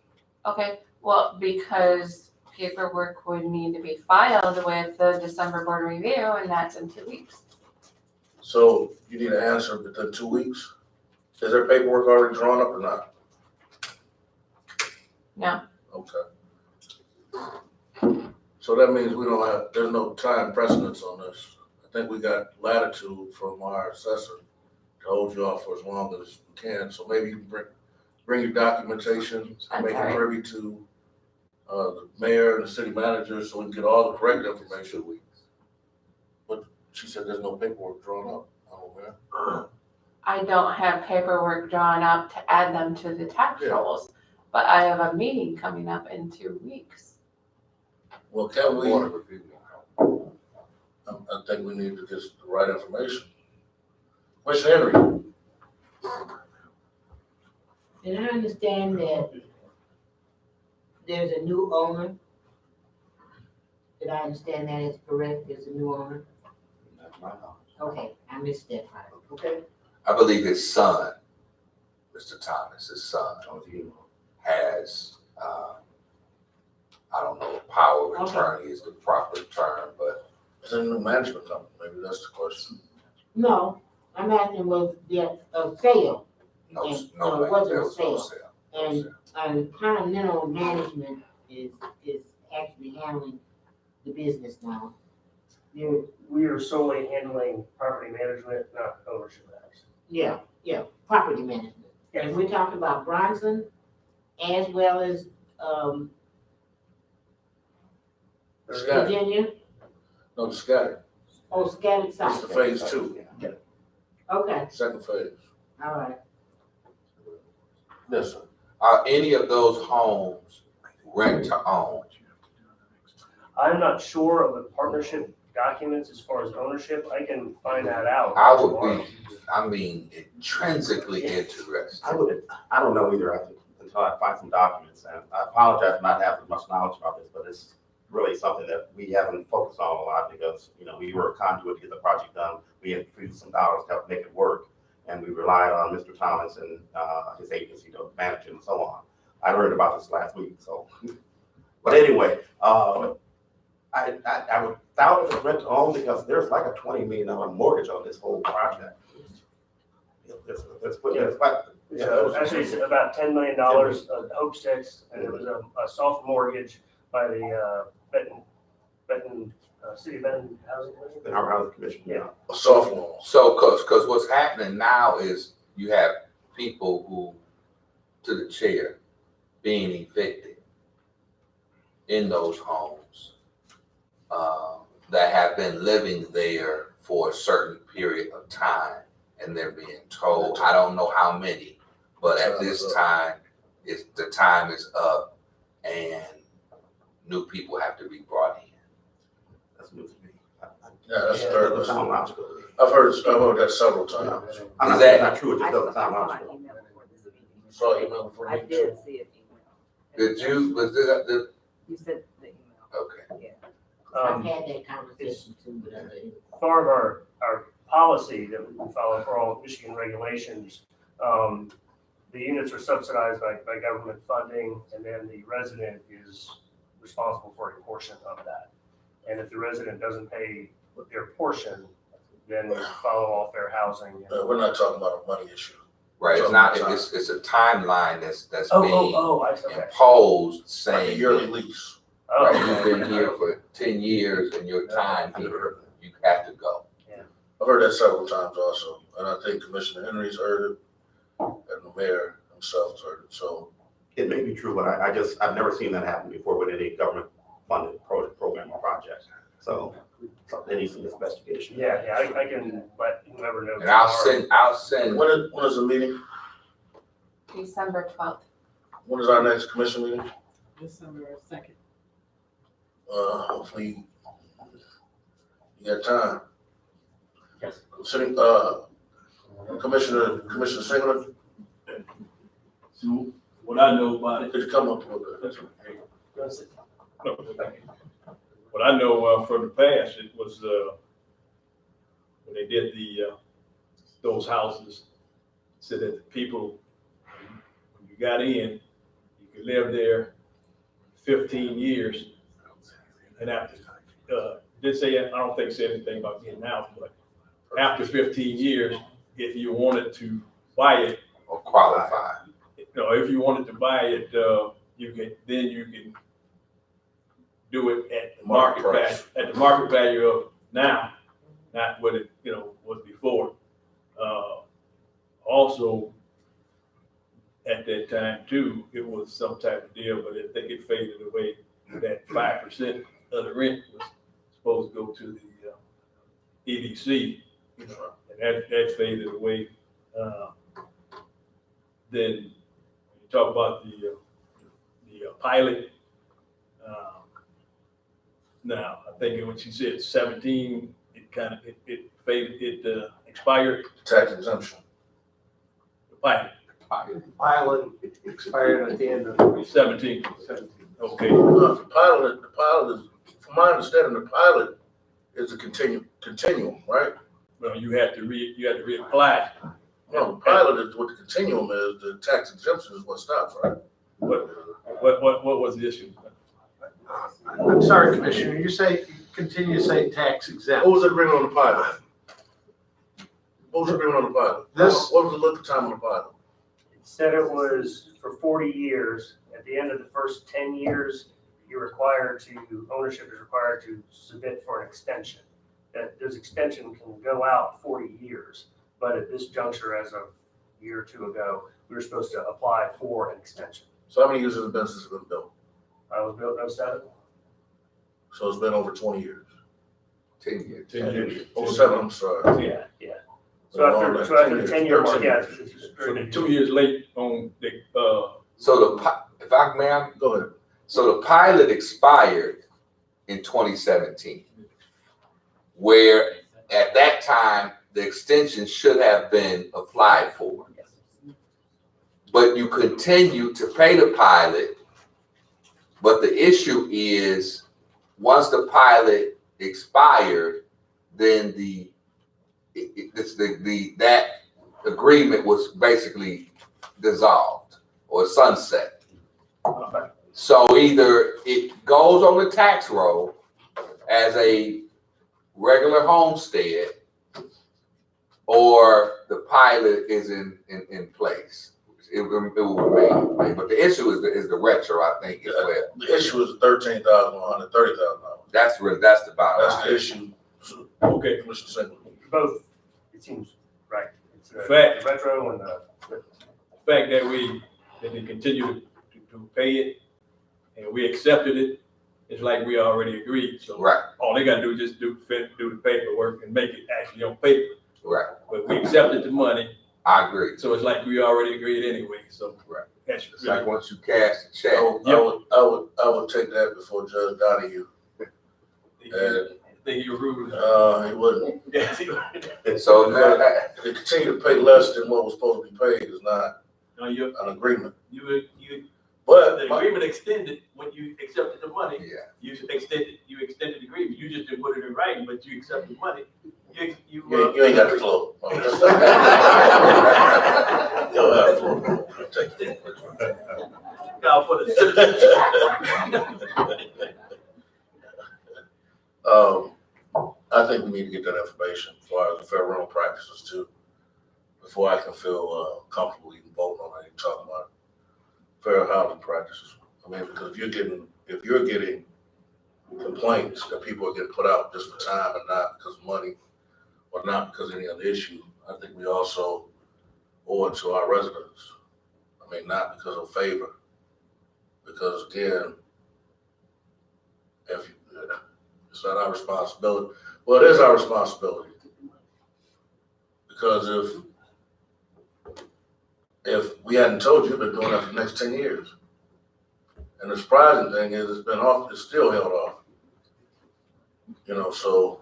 Okay, well, because paperwork would need to be filed with the December board review, and that's in 2 weeks. So you need an answer within 2 weeks? Is there paperwork already drawn up or not? No. Okay. So that means there's no time precedence on this. I think we got latitude from our assessor to hold you off for as long as we can. So maybe you can bring your documentation and make it privy to the mayor and the city manager so we can get all the correct information. But she said there's no paperwork drawn up. I don't have paperwork drawn up to add them to the tax rolls, but I have a meeting coming up in 2 weeks. Well, can we? I think we need to get the right information. Commissioner Henry. And I understand that there's a new owner. Did I understand that is correct? There's a new owner? Okay, I missed that part. Okay. I believe his son, Mr. Thomas, his son, has, I don't know if power of attorney is the proper term, but. It's a new management company, maybe that's the question. No, I'm asking was there a sale? No, And, no, it wasn't there a was no sale. sale. And Continental Management is actually handling the business now. We are solely handling property management, not ownership matters. Yeah, property management. And we're talking about Bronson as well as, Virginia, No, Scotty. Scattered It's South. the phase 2, Okay, second phase. all right. Yes, sir. Are any of those homes rent to own? I'm not sure of the partnership documents as far as ownership. I can find that out. I would tomorrow. be, intrinsically interested. I don't know either, until I find some documents, and I apologize for not having much knowledge about this, but it's really something that we haven't focused on a lot because, we were a conduit to get the project done. We had infused some dollars to help make it work, and we relied on Mr. Thomas and his agency to manage it and so on. I learned about this last week, so. But anyway, I would doubt if it's rent to own because there's like a $20 million mortgage on this whole project. Actually, it's about $10 million of Hope Sticks, and it was a soft mortgage by the Benton City of Benton Housing Commission? In our housing commission. Yeah. A sophomore. So, cause what's happening now is you have people who, to the chair, being evicted in those homes, that have been living there for a certain period of time, and they're being told, I don't know how many, but at this time, the time is up, and new people have to be brought in. That's new to me. Yeah, that's the third Doesn't one. sound logical. I've heard that several times. I'm not Is saying that- it's not true, it I just saw doesn't sound an logical. email before this meeting. Saw email before I me too. did see an email. Did you, was it, You said the email. okay. I've had that conversation too, but Part of our policy that we follow for all Michigan regulations, the units are subsidized by government funding, and then the resident is responsible for a portion of that. And if the resident doesn't pay their portion, then we follow all fair housing. We're not talking about a money issue. Right, it's not, it's a timeline that's being I see, okay. imposed, Like a saying, yearly lease. Oh, right, okay. you've been here for 10 years and your time I never here, heard that. you have to go. I've heard that several times also, and I think Commissioner Henry's heard it, and the mayor himself has heard it, so. It may be true, but I've never seen that happen before with any government funded program or project. So there needs some investigation. Yeah, I can let whoever knows. And I'll send, When is the meeting? December 12th. When is our next commission meeting? December 2nd. Hopefully, you got time. Yes. Sitting, Commissioner Singleton, So what I know about it, could you come up with it? that's okay. No, thank you. What I know from the past, it was when they did those houses, said that the people, when you got in, you could live there 15 years. And after, did say, I don't think it said anything about getting out, but after 15 years, if you wanted to buy it, or qualify. if you wanted to buy it, you can do it at the market value, at the market value of now, not what it, was before. Also, at that time too, it was some type of deal, but I think it faded away. That 5% of the rent was supposed to go to the EDC, and that faded away. Then when you talk about the pilot, now I think when she said 17, it faded, it expired. Tax exemption. The pilot, Pilot expired at the end of 17. 17. Okay. The pilot is, from my understanding, the pilot is a continuum, right? Well, you had to reapply. No, the pilot is what the continuum is, the tax exemption is what stops, right? What was the issue? I'm sorry, Commissioner, you continue to say tax exempt. What was the agreement on the pilot? What was the agreement on the pilot? What was the look time on the pilot? It said it was for 40 years. At the end of the first 10 years, ownership is required to submit for an extension. That this extension can go out 40 years, but at this juncture, as of a year or two ago, we were supposed to apply for an extension. So how many years has it been since it's been built? I was built in 07. So it's been over 20 years. 10 years. 10 years. Oh, 7, I'm sorry. Yeah. So after the 10-year mark, yeah. So they're 2 years late on the, So if I may, Go ahead. so the pilot expired in 2017, where at that time, the extension should have been applied for. But you continue to pay the pilot, but the issue is, once the pilot expired, then that agreement was basically dissolved or sunset. So either it goes on the tax roll as a regular homestead, or the pilot is in place. it will remain, but the issue is the retro, I think, as well. The issue is $13,130,000. That's the bottom That's line. the issue. Okay. Commissioner Singleton. Both, it seems right. It's Fact. retro and The fact that they continue to pay it and we accepted it, it's like we already agreed. So Right, all they gotta do is just do the paperwork and make it actually on paper. right. But we accepted the money, I agree. so it's like we already agreed anyway, so. Right. That's It's like really, once you cash the check, I would take that before Judge Donahue. think you're rude. He wouldn't. so now, To continue to pay less than what was supposed to be paid is not No, you, an agreement. the But agreement extended when you accepted the money. yeah, You extended the agreement. You just didn't put it in writing, but you accepted the money. You you ain't got the flow. You don't have the flow. Take it. call for the citizens. I think we need to get that information as far as the fair rental practices too, before I can feel comfortable even voting on it, talking about fair housing practices. I mean, because if you're getting complaints that people are getting put out just for time and not because of money or not because of any other issue, I think we also owe it to our residents. I mean, not because of favor, because again, if it's not our responsibility. Well, it is our responsibility. Because if we hadn't told you, we've been doing that for the next 10 years. And the surprising thing is it's still held off. You know, so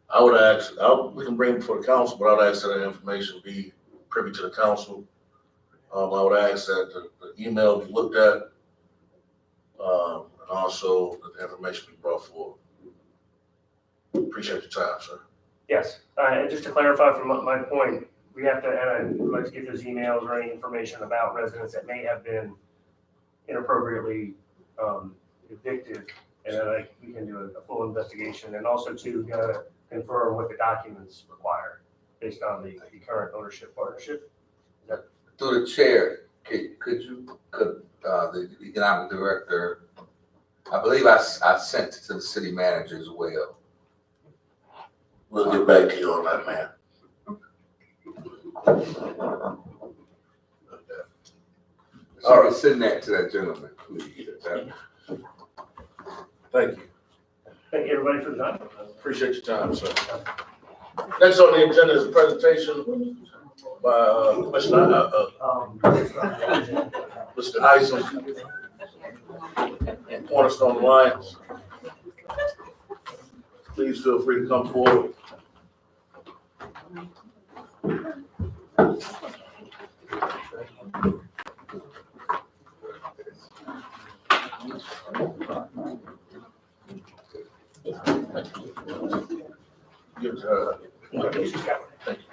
I would ask, we can bring it before the council, but I would ask that that information be privy to the council. I would ask that the email be looked at, and also that the information be brought forward. Appreciate your time, sir. yes. And just to clarify from my point, we have to, and I'd like to get those emails or any information about residents that may have been inappropriately evicted. And then we can do a full investigation, and also to confirm what the documents require based on the current ownership partnership. through the chair, could the economic director, I believe I sent it to the city manager as well. We'll get back to you on that, man. All right, send that to that gentleman, please. Thank you. Thank you, everybody, for the time. Appreciate your time, sir. Next on the agenda is a presentation by Mr. Isom, Cornerstone Alliance. Please feel free to come forward. Give it to her. Thank you.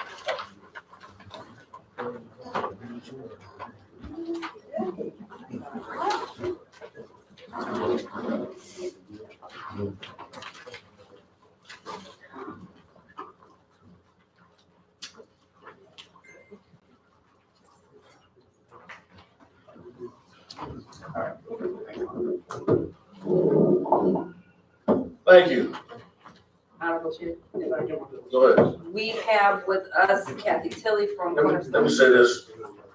Thank you. Honorable Chair. Go ahead. We have with us Kathy Tilley from Let me Cornerstone. say this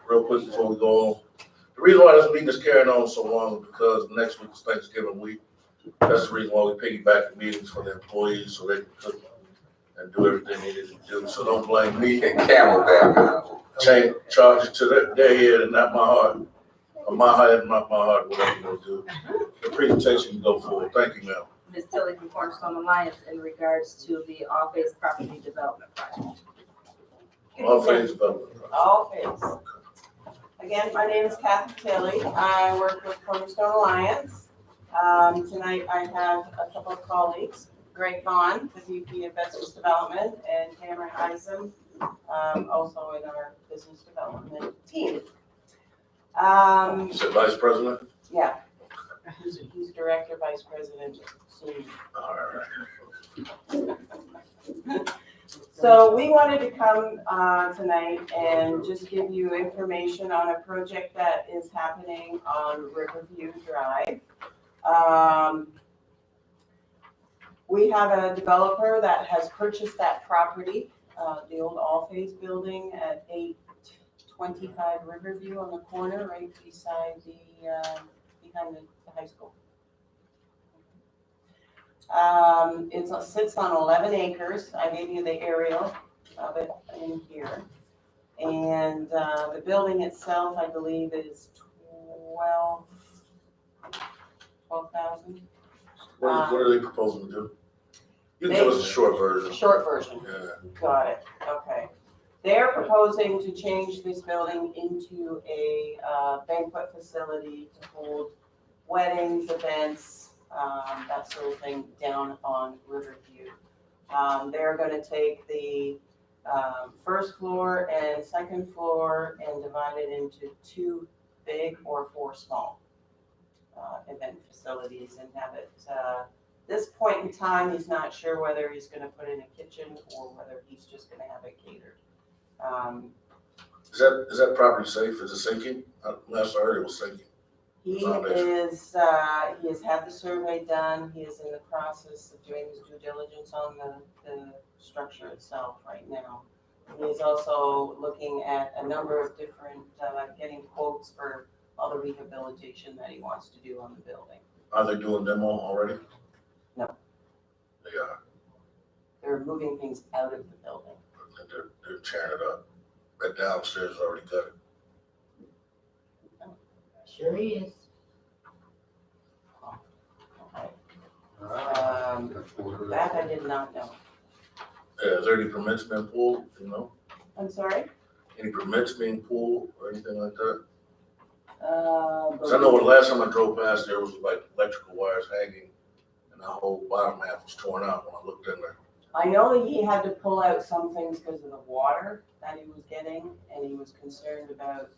real quick before we go on. The reason why this meeting is carrying on so long is because next week is Thanksgiving week. That's the reason why we piggyback the meetings for the employees so they can cook and do everything they need to do. So don't blame me. Camelback. Charge it to their head and not my heart. Or my head and not my heart, whatever you want to do. The presentation can go forward. Thank you, ma'am. Ms. Tilley from Cornerstone Alliance in regards to the off-base property development project. All phase development. All phase. Again, my name is Kathy Tilley. I work with Cornerstone Alliance. Tonight I have a couple of colleagues, Greg Vaughn, the VP of Business Development, and Cameron Isom, also in our business development team. You said Vice President? Yeah, he's Director, Vice President, soon. All right. So we wanted to come tonight and just give you information on a project that is happening on Riverview Drive. We have a developer that has purchased that property, the old All-Phase building at 825 Riverview on the corner, right beside behind the high school. It sits on 11 acres. I gave you the aerial of it in here. And the building itself, I believe, is 12,000. What are they proposing to do? You can give us a short version. Short version. Yeah. Got it, okay. They're proposing to change this building into a banquet facility to hold weddings, events, that sort of thing down on Riverview. They're gonna take the first floor and second floor and divide it into 2 big or 4 small event facilities and have it, this point in time, he's not sure whether he's gonna put in a kitchen or whether he's just gonna have it catered. Is that property safe? Is it sinking? Last I heard it was sinking. He Foundation. he has had the survey done, he is in the process of doing his due diligence on the structure itself right now. He is also looking at a number of different, getting quotes for all the rehabilitation that he wants to do on the building. Are they doing demo already? No. They are. They're moving things out of the building. They're tearing it up. That downstairs is already cut. Sure is. Okay. That I did not know. Yeah, is there any permits being pulled, you know? I'm sorry? Any permits being pulled or anything like that? 'Cause I know when the last time I drove past, there was like electrical wires hanging and the whole bottom half was torn out when I looked in there. I know that he had to pull out some things because of the water that he was getting, and he was concerned about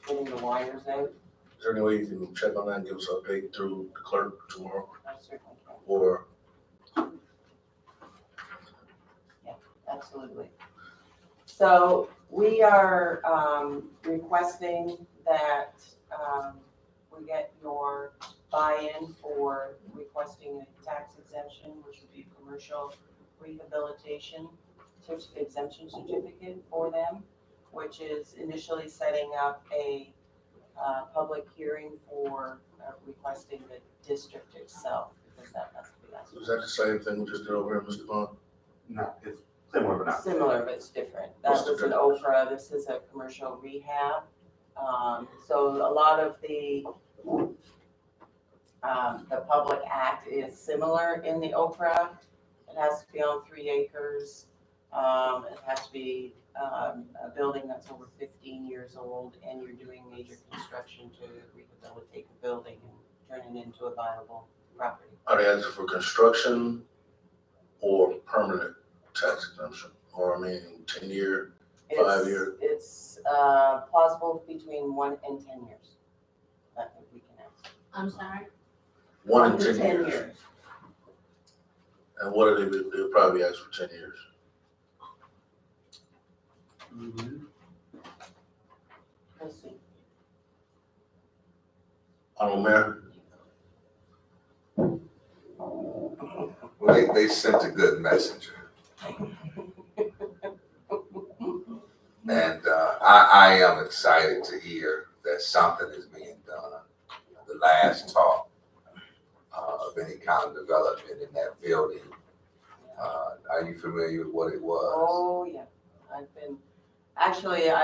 getting the wires out. Is there any way you can check on that and give us an update through the clerk tomorrow? I certainly can. Or, Absolutely. So we are requesting that we get your buy-in for requesting a tax exemption, which would be commercial rehabilitation exemption certificate for them, which is initially setting up a public hearing for requesting the district itself, because that has to be asked. is that the same thing we just did over here, Mr. Vaughn? No, it's similar but not. Similar, but it's different. That What's the was an Oprah, this is a commercial rehab. So a lot of the Public Act is similar in the Oprah. It has to be on 3 acres. It has to be a building that's over 15 years old, and you're doing major construction to rehabilitate the building and turn it into a viable property. Are they asking for construction or permanent tax exemption? Or, I mean, 10-year, 5-year? It's plausible between 1 and 10 years. I think we can ask. I'm sorry? 1 and 10 years. And what are they'll probably ask for 10 years. Let's see. Mayor? Well, they sent a good messenger. And I am excited to hear that something is being done. The last talk of any kind of development in that building, are you familiar with what it was? Oh, yeah. I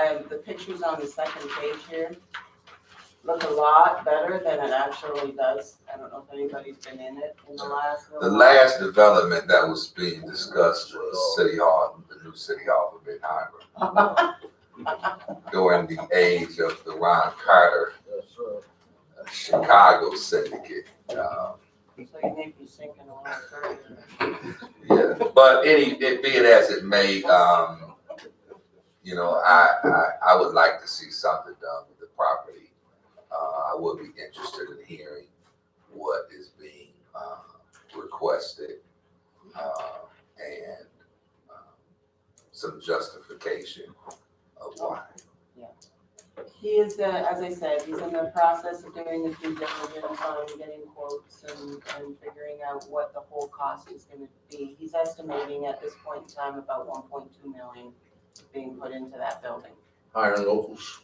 have the pictures on the second page here. Look a lot better than it actually does. I don't know if anybody's been in it in the last The little last development that was being discussed was City Hall, the new City Hall for Benton. During the age of the Ron Carter Chicago syndicate. So you may be sinking a little further. Yeah, but be it as it may, you know, I would like to see something done with the property. I would be interested in hearing what is being requested. And some justification of why. He is, as I said, he's in the process of doing the due diligence on getting quotes and figuring out what the whole cost is gonna be. He's estimating at this point in time about 1.2 million being put into that building. Hiring locals.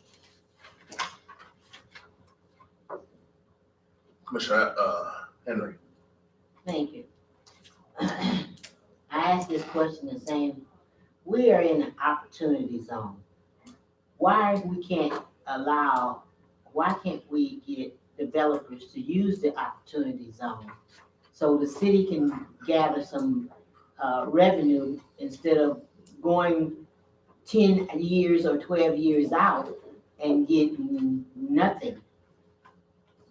Commissioner, Henry. Thank you. I asked this question the same, we are in an opportunity zone. Why can't we get developers to use the opportunity zone? So the city can gather some, revenue instead of going 10 years or 12 years out and getting nothing,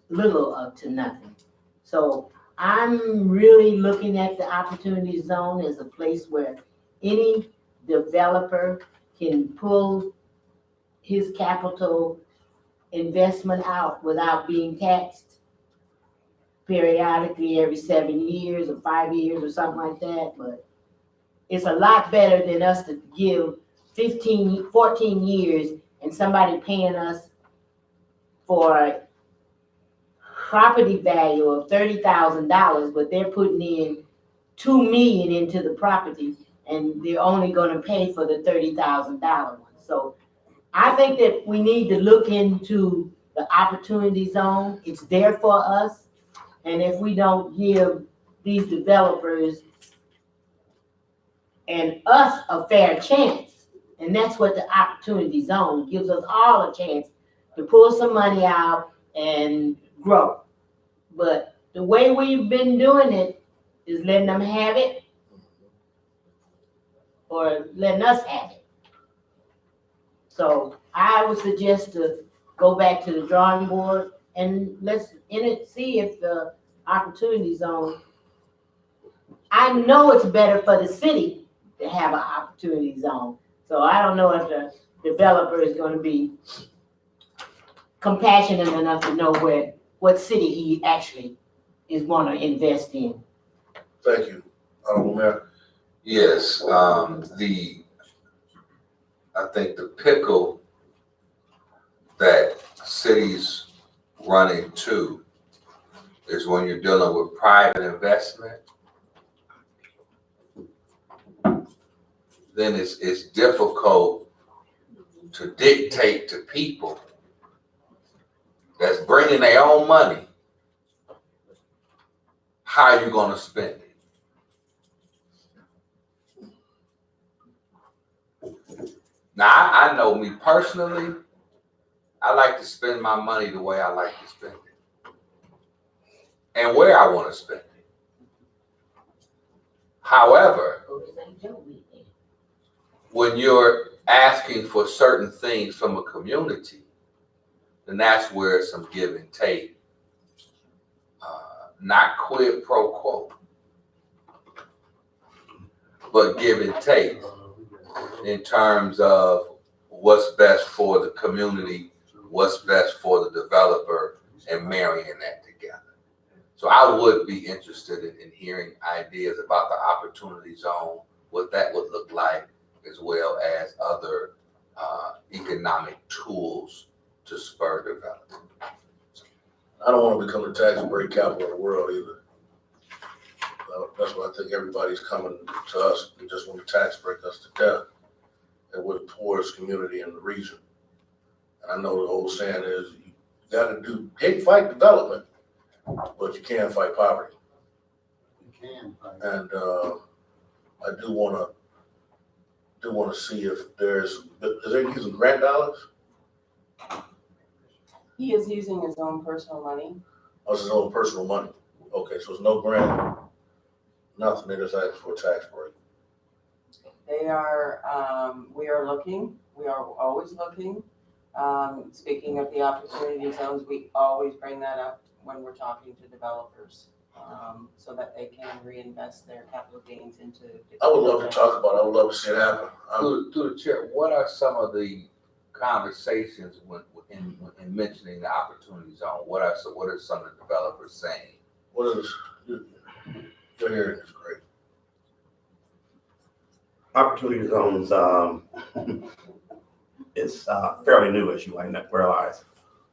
little up to nothing. So I'm really looking at the opportunity zone as a place where any developer can pull his capital investment out without being taxed periodically every 7 years or 5 years or something like that. But it's a lot better than us to give 14 years and somebody paying us for property value of $30,000, but they're putting in $2 million into the property and they're only gonna pay for the $30,000 one. So I think that we need to look into the opportunity zone. It's there for us. And if we don't give these developers and us a fair chance, and that's what the opportunity zone gives us all a chance to pull some money out and grow. But the way we've been doing it is letting them have it or letting us have it. So I would suggest to go back to the drawing board and let's see if the opportunity zone. I know it's better for the city to have an opportunity zone. So I don't know if the developer is gonna be compassionate enough to know what city he actually is wanna invest in. Thank you. Honorable Mayor. Yes, I think the pickle that cities run into is when you're dealing with private investment, then it's difficult to dictate to people that's bringing their own money how you're gonna spend it. Now, I know me personally, I like to spend my money the way I like to spend it and where I want to spend it. However, when you're asking for certain things from a community, then that's where some give and take, not quid pro quo, but give and take in terms of what's best for the community, what's best for the developer, and marrying that together. So I would be interested in hearing ideas about the opportunity zone, what that would look like, as well as other economic tools to spur development. I don't want to become the tax break capital of the world either. That's what I think everybody's coming to us. They just want to tax break us to death. And we're the poorest community in the region. And I know the old saying is you gotta can't fight development, but you can fight poverty. You can. And I do wanna see if is they using grant dollars? He is using his own personal money. Oh, it's his own personal money. Okay, so it's no grant, nothing, they just asked for a tax break. They are, we are looking, we are always looking. Speaking of the opportunity zones, we always bring that up when we're talking to developers, so that they can reinvest their capital gains into. I would love to talk about it. I would love to see it happen. Through the chair, what are some of the conversations in mentioning the opportunity zone? What are some of the developers saying? What is, your hearing is great. opportunity zones, it's fairly new, as you might realize.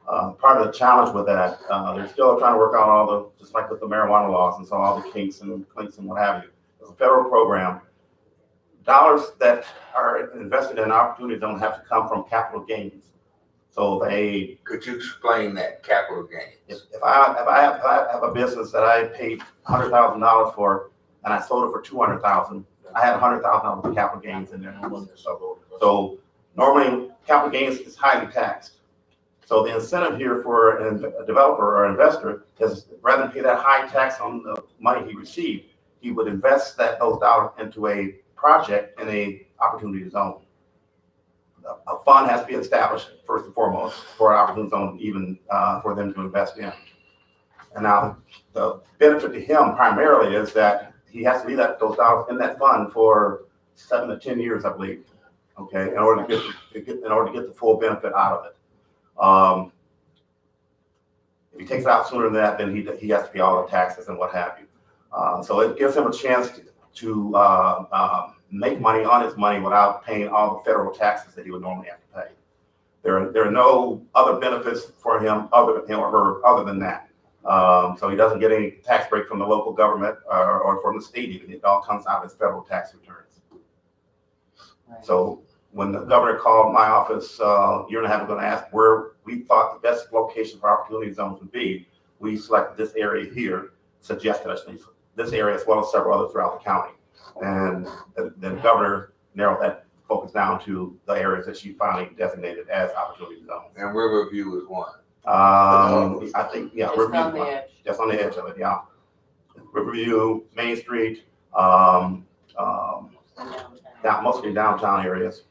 Part of the challenge with that, they're still trying to work out all the, just like with the marijuana laws and so all the kinks and clinks and what have you. It's a federal program. Dollars that are invested in opportunity don't have to come from capital gains. So they. Could you explain that capital gain? If I have a business that I paid $100,000 for and I sold it for $200,000, I had $100,000 of capital gains in there. So normally capital gains is highly taxed. So the incentive here for a developer or investor is rather than pay that high tax on the money he received, he would invest those dollars into a project in a opportunity zone. A fund has to be established first and foremost for an opportunity zone, even for them to invest in. And now the benefit to him primarily is that he has to leave those dollars in that fund for 7 to 10 years, I believe. Okay, in order to get the full benefit out of it. If he takes it out sooner than that, then he has to pay all the taxes and what have you. So it gives him a chance to make money on his money without paying all the federal taxes that he would normally have to pay. There are no other benefits for him other than her other than that. So he doesn't get any tax break from the local government or from the state even. It all comes out of his federal tax returns. Right. So when the governor called my office a year and a half ago and asked where we thought the best location for opportunity zones would be, we selected this area here, suggested us this area as well as several others throughout the county. And the governor narrowed that focus down to the areas that she finally designated as opportunity zones. And Riverview is one. I think, yeah, Just Riverview, on the edge. just on the edge of it, yeah. Riverview, Main Street, mostly downtown areas.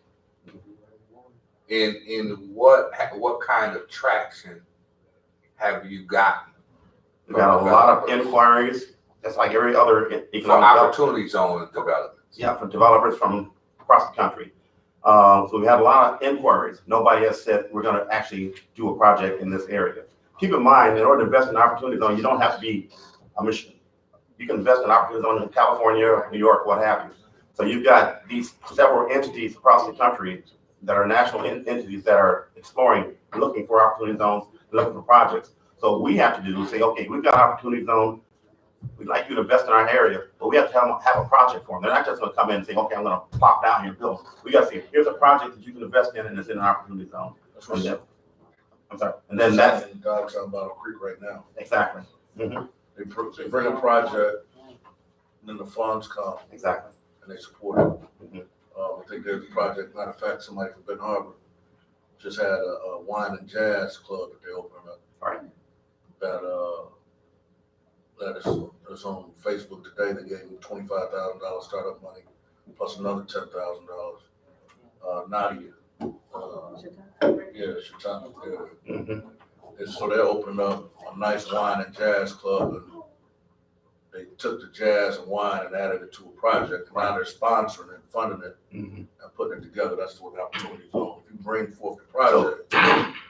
In what kind of traction have you gotten? We've got a lot of inquiries, just like every other For economic opportunity zone development. Yeah, for developers from across the country. So we have a lot of inquiries. Nobody has said we're going to actually do a project in this area. Keep in mind, in order to invest in opportunity zone, you don't have to be a Michigan. You can invest in opportunity zone in California, New York, what have you. So you've got these several entities across the country that are national entities that are exploring, looking for opportunity zones, looking for projects. So what we have to do is say, okay, we've got opportunity zone. We'd like you to invest in our area, but we have to have a project for them. They're not just going to come in and say, okay, I'm going to plop down here and build. We got to say, here's a project that you can invest in, and it's in an opportunity zone. And then, I'm sorry. And then that's in downtown Battle Creek right now. exactly. Mm-hmm. They bring a project, and then the funds come Exactly. and they support it. Mm-hmm. I think there's a project, matter of fact, somebody from Benton Harbor just had a wine and jazz club that they opened up. Right. That is on Facebook today. They gave him $25,000 startup money plus another $10,000. Nadia. Chicago. Yeah. Mm-hmm. And so they're opening up a nice wine and jazz club, and they took the jazz and wine and added it to a project. And now they're sponsoring it, funding it, Mm-hmm. and putting it together. That's what opportunity zone. If you bring forth the project,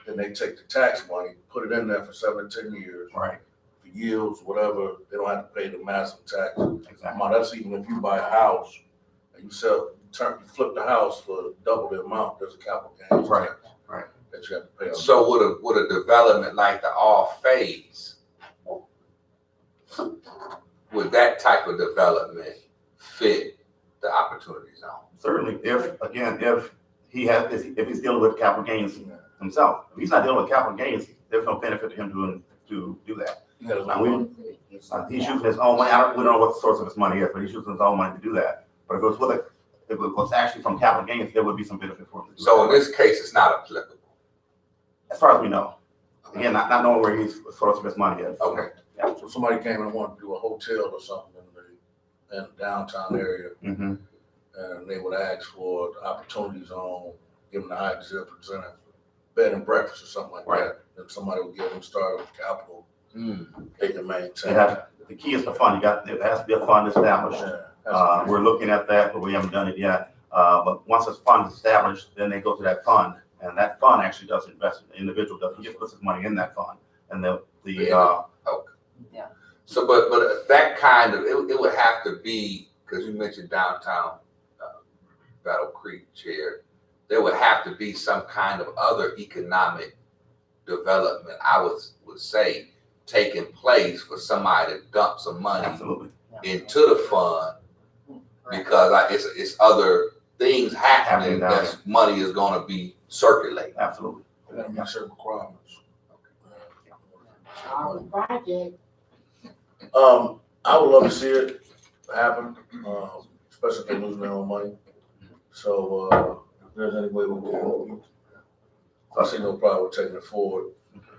then they take the tax money, put it in there for 7 to 10 years. Right. For yields, whatever, they don't have to pay the massive tax. Exactly. Now, that's even if you buy a house and you flip the house for double the amount, there's a capital gains Right. tax. Right. That you have to pay on. So would a development like the off phase, would that type of development fit the opportunity zone? Certainly, if he's dealing with capital gains himself. If he's not dealing with capital gains, there's no benefit to him to do that. Now, he's using his own money. We don't know what the source of his money is, but he's using his own money to do that. But if it was actually from capital gains, there would be some benefit for him to do So that. in this case, it's not applicable. As far as we know. Again, not knowing where his source of his money is. Okay. So somebody came and wanted to do a hotel or something in the downtown area, Mm-hmm. and they would ask for the opportunity zone, give them the high 0% bed and breakfast or something like Right. that. Then somebody would give them startup capital. They can maintain. The key is the fund. There has to be a fund established. Yeah, We're looking at that, but we haven't done it yet. But once a fund is established, then they go to that fund, and that fund actually does invest. The individual doesn't. He just puts his money in that fund, and So, but that kind of, it would have to be, because you mentioned downtown Battle Creek Chair, there would have to be some kind of other economic development, I would say, taking place for somebody to dump some money Absolutely. into the fund, because it's other things happening, Happening down that money is gonna be circulating. Absolutely. They gotta meet certain requirements. All the project. I would love to see it happen, especially if they're losing their own money. So, if there's any way we can, I see no problem with taking it forward.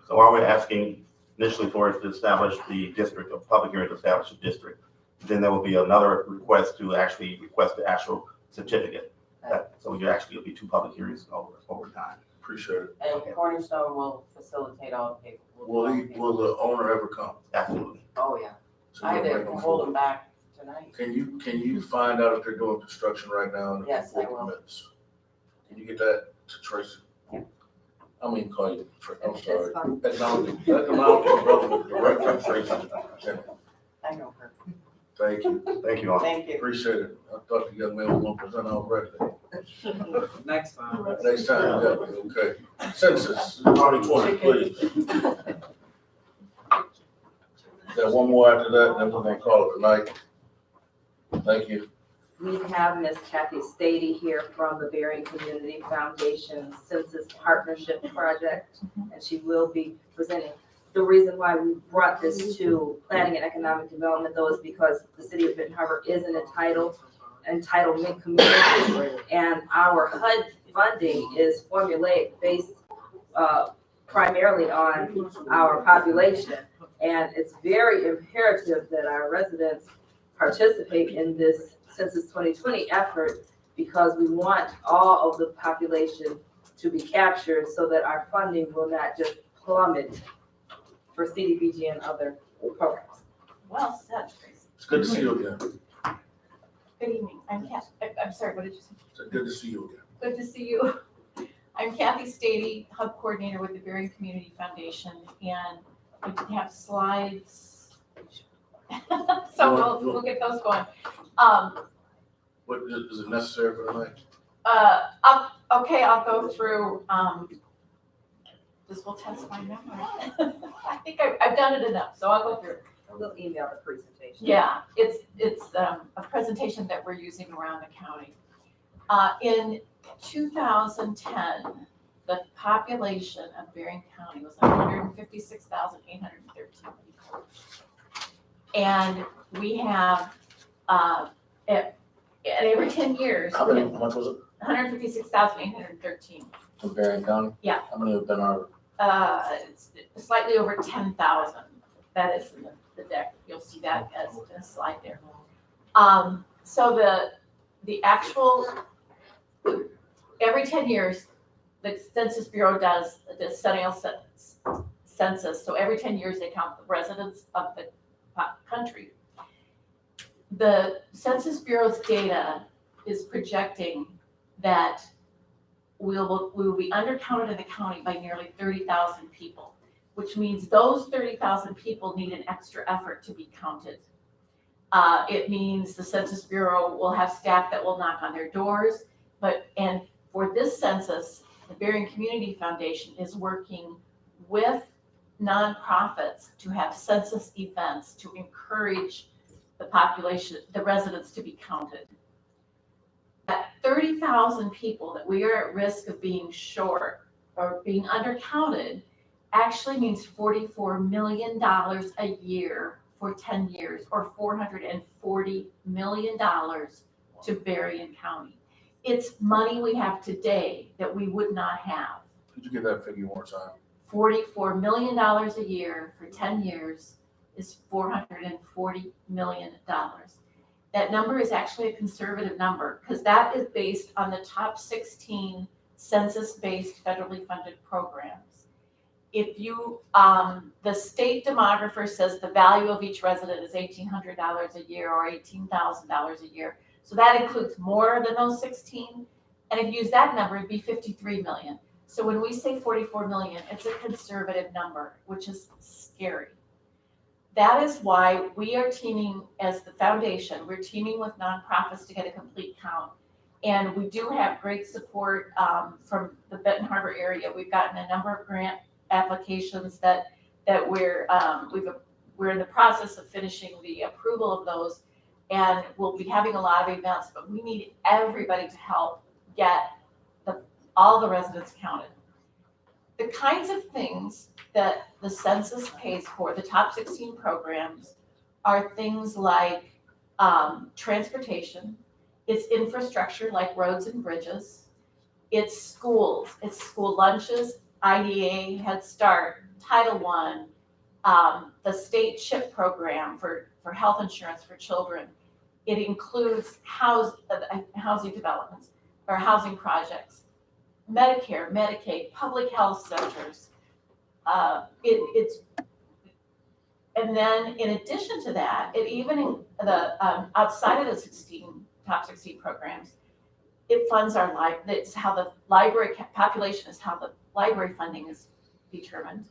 So while we're asking initially for us to establish the district, a public hearing to establish a district, then there will be another request to actually request the actual certificate. So you actually, will be 2 public hearings over time. Appreciate it. And Cornerstone will facilitate all the paperwork. Will the owner ever come? Absolutely. Oh, yeah. So I we'll had bring to them hold forward. them back tonight. Can you find out if they're doing construction right now and Yes, I before will. permits? Can you get that to Tracy? Yeah. I mean, call you, I'm It's sorry. fine. Economic Development Director Tracy. I know her. Thank you, Thank you all. Thank you. appreciate it. I thought the young man was gonna present already. Next time. Next time, yeah, okay. Census, 2020, please. Got one more after that, then we're gonna call it a night. Thank you. We have Miss Kathy Stady here from the Berrien Community Foundation Census Partnership Project, and she will be presenting. The reason why we brought this to Planning and Economic Development, though, is because the city of Benton Harbor is an entitlement community, and our HUD funding is formulaic based primarily on our population. And it's very imperative that our residents participate in this Census 2020 effort, because we want all of the population to be captured so that our funding will not just plummet for CDBG and other programs. Well said, Tracy. It's good to see you again. Good evening. I'm sorry, what did you say? It's good to see you again. Good to see you. I'm Kathy Stady, Hub Coordinator with the Berrien Community Foundation, and we have slides. So we'll get those going. What, is it necessary for tonight? I'll go through, this will test my memory. I think I've done it enough, so I'll go through. We'll email the presentation. Yeah, it's a presentation that we're using around the county. In 2010, the population of Berrien County was 156,813 people. And we have, at every 10 years, How much was it? 156,813. In Berrien County? Yeah. How many have been our? It's slightly over 10,000. That is in the deck. You'll see that as a slide there. So the actual, every 10 years, the Census Bureau does a decennial census. So every 10 years, they count the residents of the country. The Census Bureau's data is projecting that we will be undercounted in the county by nearly 30,000 people, which means those 30,000 people need an extra effort to be counted. It means the Census Bureau will have staff that will knock on their doors, and for this census, the Berrien Community Foundation is working with nonprofits to have census events to encourage the population, the residents to be counted. That 30,000 people that we are at risk of being short or being undercounted actually means $44 million a year for 10 years, or $440 million to Berrien County. It's money we have today that we would not have. Could you give that figure one more time? $44 million a year for 10 years is $440 million. That number is actually a conservative number, because that is based on the top 16 census-based federally funded programs. If you, the state demographer says the value of each resident is $1,800 a year or $18,000 a year. So that includes more than those 16. And if you use that number, it'd be 53 million. So when we say 44 million, it's a conservative number, which is scary. That is why we are teaming as the foundation. We're teaming with nonprofits to get a complete count. And we do have great support from the Benton Harbor area. We've gotten a number of grant applications that we're in the process of finishing the approval of those, and we'll be having a lot of events. But we need everybody to help get all the residents counted. The kinds of things that the census pays for, the top 16 programs, are things like transportation, it's infrastructure like roads and bridges, it's schools, it's school lunches, IDA, Head Start, Title I, the state CHIP program for health insurance for children. It includes housing developments or housing projects, Medicare, Medicaid, public health centers. And then in addition to that, it even outside of the top 16 programs, it funds our it's how the library population is how the library funding is determined.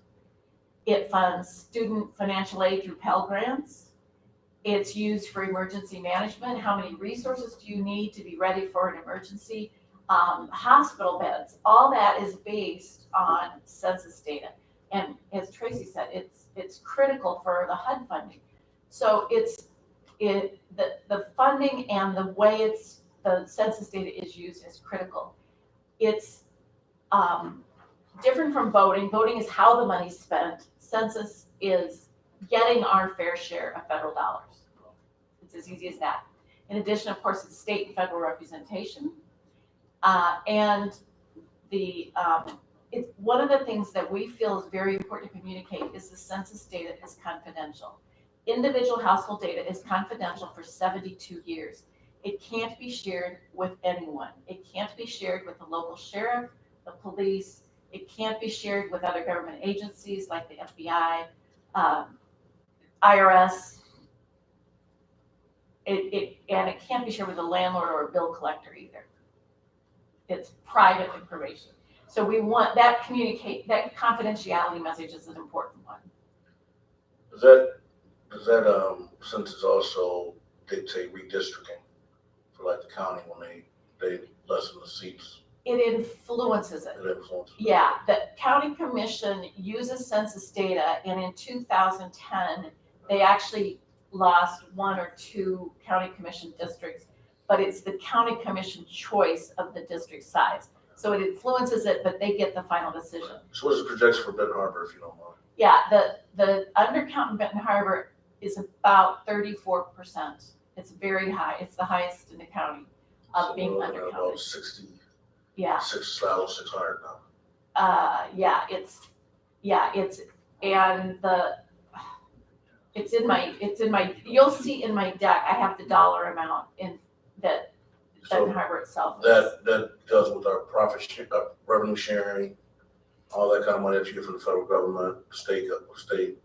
It funds student financial aid through Pell Grants. It's used for emergency management. How many resources do you need to be ready for an emergency? Hospital beds, all that is based on census data. And as Tracy said, it's critical for the HUD funding. So the funding and the way the census data is used is critical. It's different from voting. Voting is how the money's spent. Census is getting our fair share of federal dollars. It's as easy as that. In addition, of course, it's state and federal representation. And it's one of the things that we feel is very important to communicate is the census data is confidential. Individual household data is confidential for 72 years. It can't be shared with anyone. It can't be shared with the local sheriff, the police. It can't be shared with other government agencies like the FBI, IRS. And it can't be shared with a landlord or a bill collector either. It's private information. So we want that confidentiality message is an important one. Does that census also dictate redistricting for like the county when they lessen the seats? It influences it. It influences. Yeah, the county commission uses census data, and in 2010, they actually lost 1 or 2 county commission districts, but it's the county commission choice of the district size. So it influences it, but they get the final decision. So what is the projection for Benton Harbor, if you don't mind? Yeah, the undercount in Benton Harbor is about 34%. It's very high. It's the highest in the county of being undercounted. About 60. Yeah. 6,600 now. It's in my, you'll see in my deck, I have the dollar amount in that Benton Harbor itself is. That deals with our profit revenue sharing, all that kind of money that you get from the federal government, state,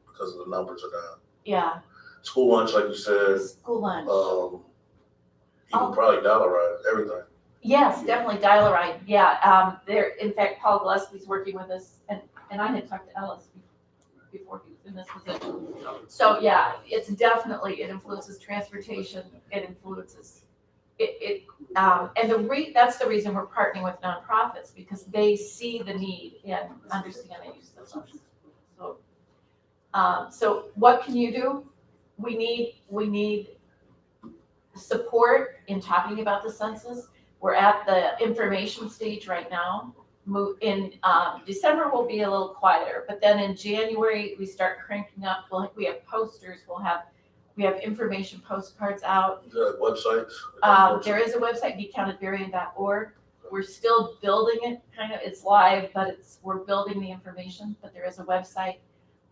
because of the numbers are down. Yeah. School lunch, like you said. School lunch. Even probably dollarize everything. Yes, definitely dial-a-ride. Yeah, in fact, Paul Gillespie's working with us, and I had talked to Ellis before he was in this position. So yeah, it's definitely, it influences transportation, it influences that's the reason we're partnering with nonprofits, because they see the need and understand the use of those. So what can you do? We need support in talking about the census. We're at the information stage right now. In December, we'll be a little quieter, but then in January, we start cranking up. We have posters, we have information postcards out. Is there websites? There is a website, becountedberrien.org. We're still building it, kind of, it's live, but we're building the information, but there is a website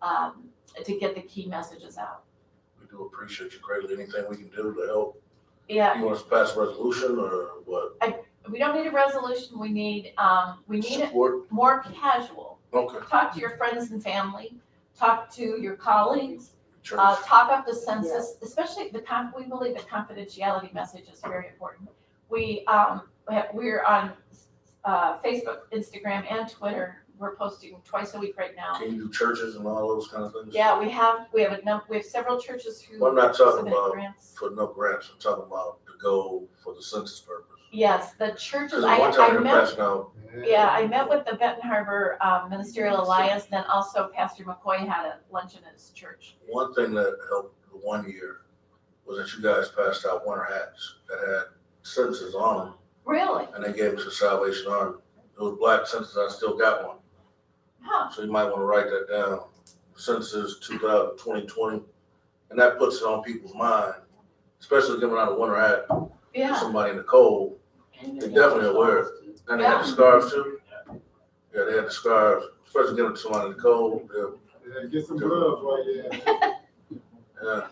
to get the key messages out. We do appreciate you greatly. Anything we can do to help? Yeah. You want us to pass a resolution or what? We don't need a resolution. We need Support? it more casual. Okay. Talk to your friends and family. Talk to your colleagues. Church. Talk up the census, especially we believe the confidentiality message is very important. We're on Facebook, Instagram, and Twitter. We're posting twice a week right now. Can you do churches and all those kind of things? Yeah, we have several churches who Well, I'm not talking submit about grants. for no grants. I'm talking about the goal for the census purpose. Yes, the churches, Cause one time I you're met, passing out, yeah, I met with the Benton Harbor Ministerial Alliance, then also Pastor McCoy had a luncheon at his church. one thing that helped the 1 year was that you guys passed out winter hats that had sentences on them, Really? and they gave them to the Salvation Army. Those black sentences, I still got one, Huh, so you might wanna write that down. Census 2020, and that puts it on people's mind, especially giving out a winter hat to yeah, somebody in the cold. They're definitely aware. And they had the scarves too. Yeah, they had the scarves, especially giving it to somebody in the cold. Yeah, get some gloves while you're at it. Yeah,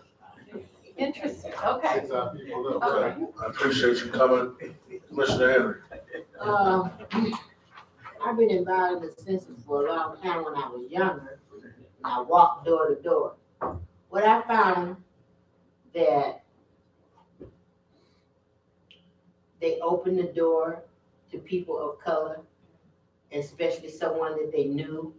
interesting, okay. Six our people up. okay. I appreciate you coming, Commissioner Henry. I've been involved in the census for a long time when I was younger, and I walked door to door. What I found that they opened the door to people of color, especially someone that they knew,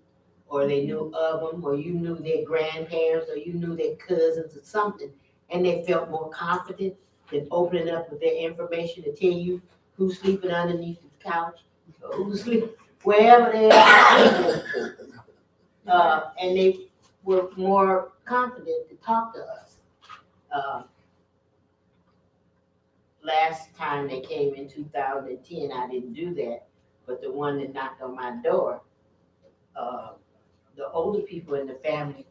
or they knew of them, or you knew their grandparents, or you knew their cousins or something, and they felt more confident than opening up with their information to tell you who's sleeping underneath the couch, or who's sleeping wherever they are. And they were more confident to talk to us. Last time they came in 2010, I didn't do that, but the one that knocked on my door, the older people in the family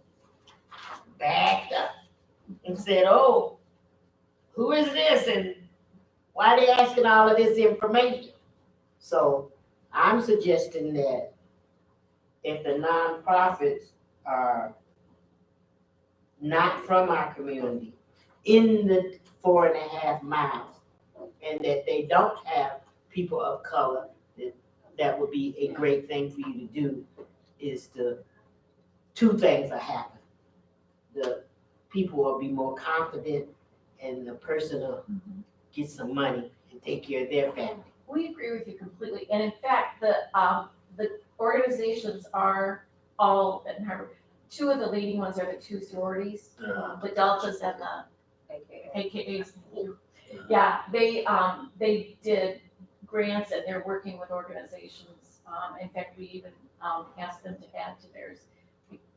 backed up and said, "Oh, who is this and why are they asking all of this information?" So I'm suggesting that if the nonprofits are not from our community, in the 4.5 miles, and that they don't have people of color, that would be a great thing for you to do, is two things will happen. The people will be more confident, and the person will get some money and take care of their family. We agree with you completely, and in fact, the organizations are all Benton Harbor. Two of the leading ones are the two sororities, the Deltas and the AKAs. Yeah, they did grants and they're working with organizations. In fact, we even asked them to add to theirs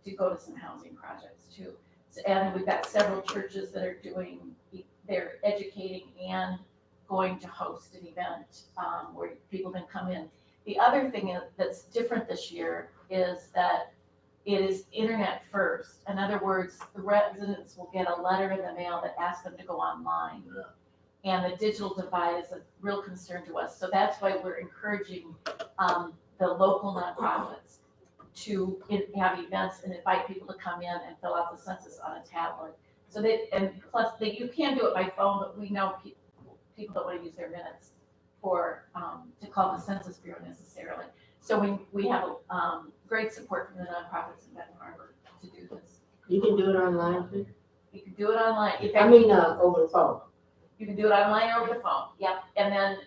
to go to some housing projects too. So, and we've got several churches that are they're educating and going to host an event where people can come in. The other thing that's different this year is that it is internet first. In other words, the residents will get a letter in the mail that asks them to go online. Yeah. And the digital divide is a real concern to us. So that's why we're encouraging the local nonprofits to have events and invite people to come in and fill out the census on a tablet. So you can do it by phone, but we know people don't want to use their minutes to call the Census Bureau necessarily. So we have great support from the nonprofits in Benton Harbor to do this. You can do it online too? You can do it online. Over the phone. You can do it online or over the phone, yep. And then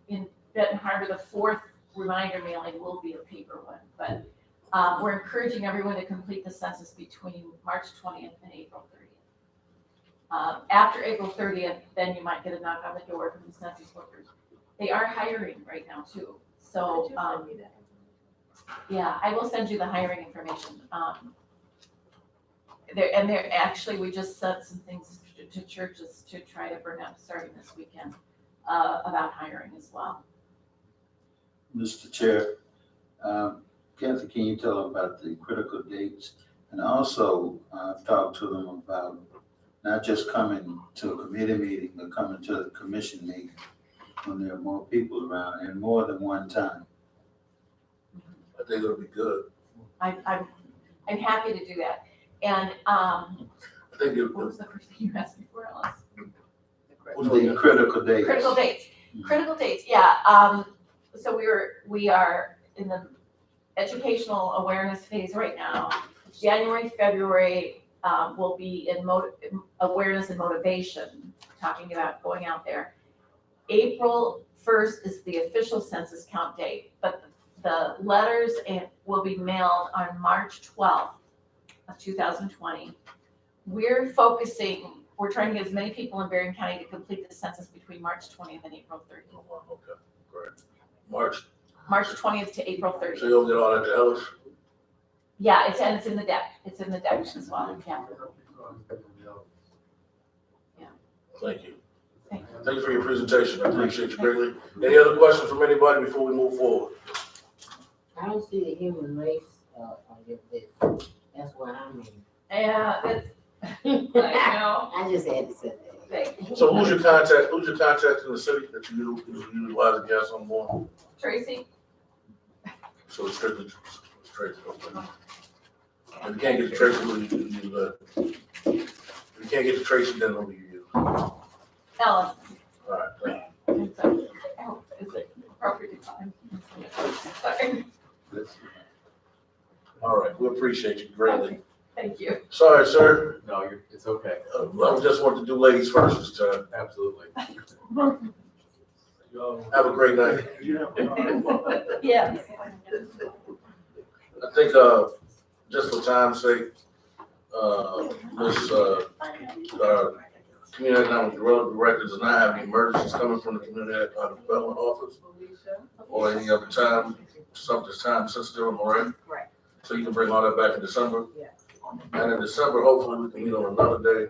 in Benton Harbor, the fourth reminder mailing will be a paper one. But we're encouraging everyone to complete the census between March 20th and April 30th. After April 30th, then you might get a knock on the door from the census workers. They are hiring right now too. So, yeah, I will send you the hiring information. They're actually, we just sent some things to churches to try to bring up starting this weekend about hiring as well. Mr. Chair, Kathy, can you tell them about the critical dates? And also talk to them about not just coming to a committee meeting, but coming to a commission meeting when there are more people around and more than one time. I think it'll be good. I'm happy to do that. And I think what was the first thing you asked me for, Alice? The critical dates. Critical dates. Critical dates, yeah. So we are in the educational awareness phase right now. January, February will be in awareness and motivation, talking about going out there. April 1st is the official census count date, but the letters will be mailed on March 12th of 2020. We're focusing we're trying to get as many people in Berrien County to complete the census between March 20th and April 30th. Oh, wow, okay, great. March 20th to April So 30th. you'll get all that to Ellis? Yeah, it's in the deck. It's in the deck as well, yeah. Thank you. Thank Thank you for your presentation. I appreciate you greatly. Any other questions from anybody before we move forward? I don't see the human race, on your list. That's what I mean. Yeah, it's, I know. just had to say that. Thank you. So who's your contact in the city that you utilize against on board? Tracy? So it's strictly Tracy, okay. If you can't get to Tracy, who you use? If you can't get to Tracy, then who do you use? All Ellen. right, thank you. Is it property time? Sorry. All right, we appreciate you greatly. Thank you. Sorry, sir. No, it's okay. I just want to do ladies first this time. Absolutely. Have a great night. Yeah. I think, just for time's sake, Community Economic Development Director does not have any emergencies coming from the Community Economic Development Office or any other time, something's time sensitive, am I right? Right. So you can bring all that back in December? Yes. And in December, hopefully we can meet on another day.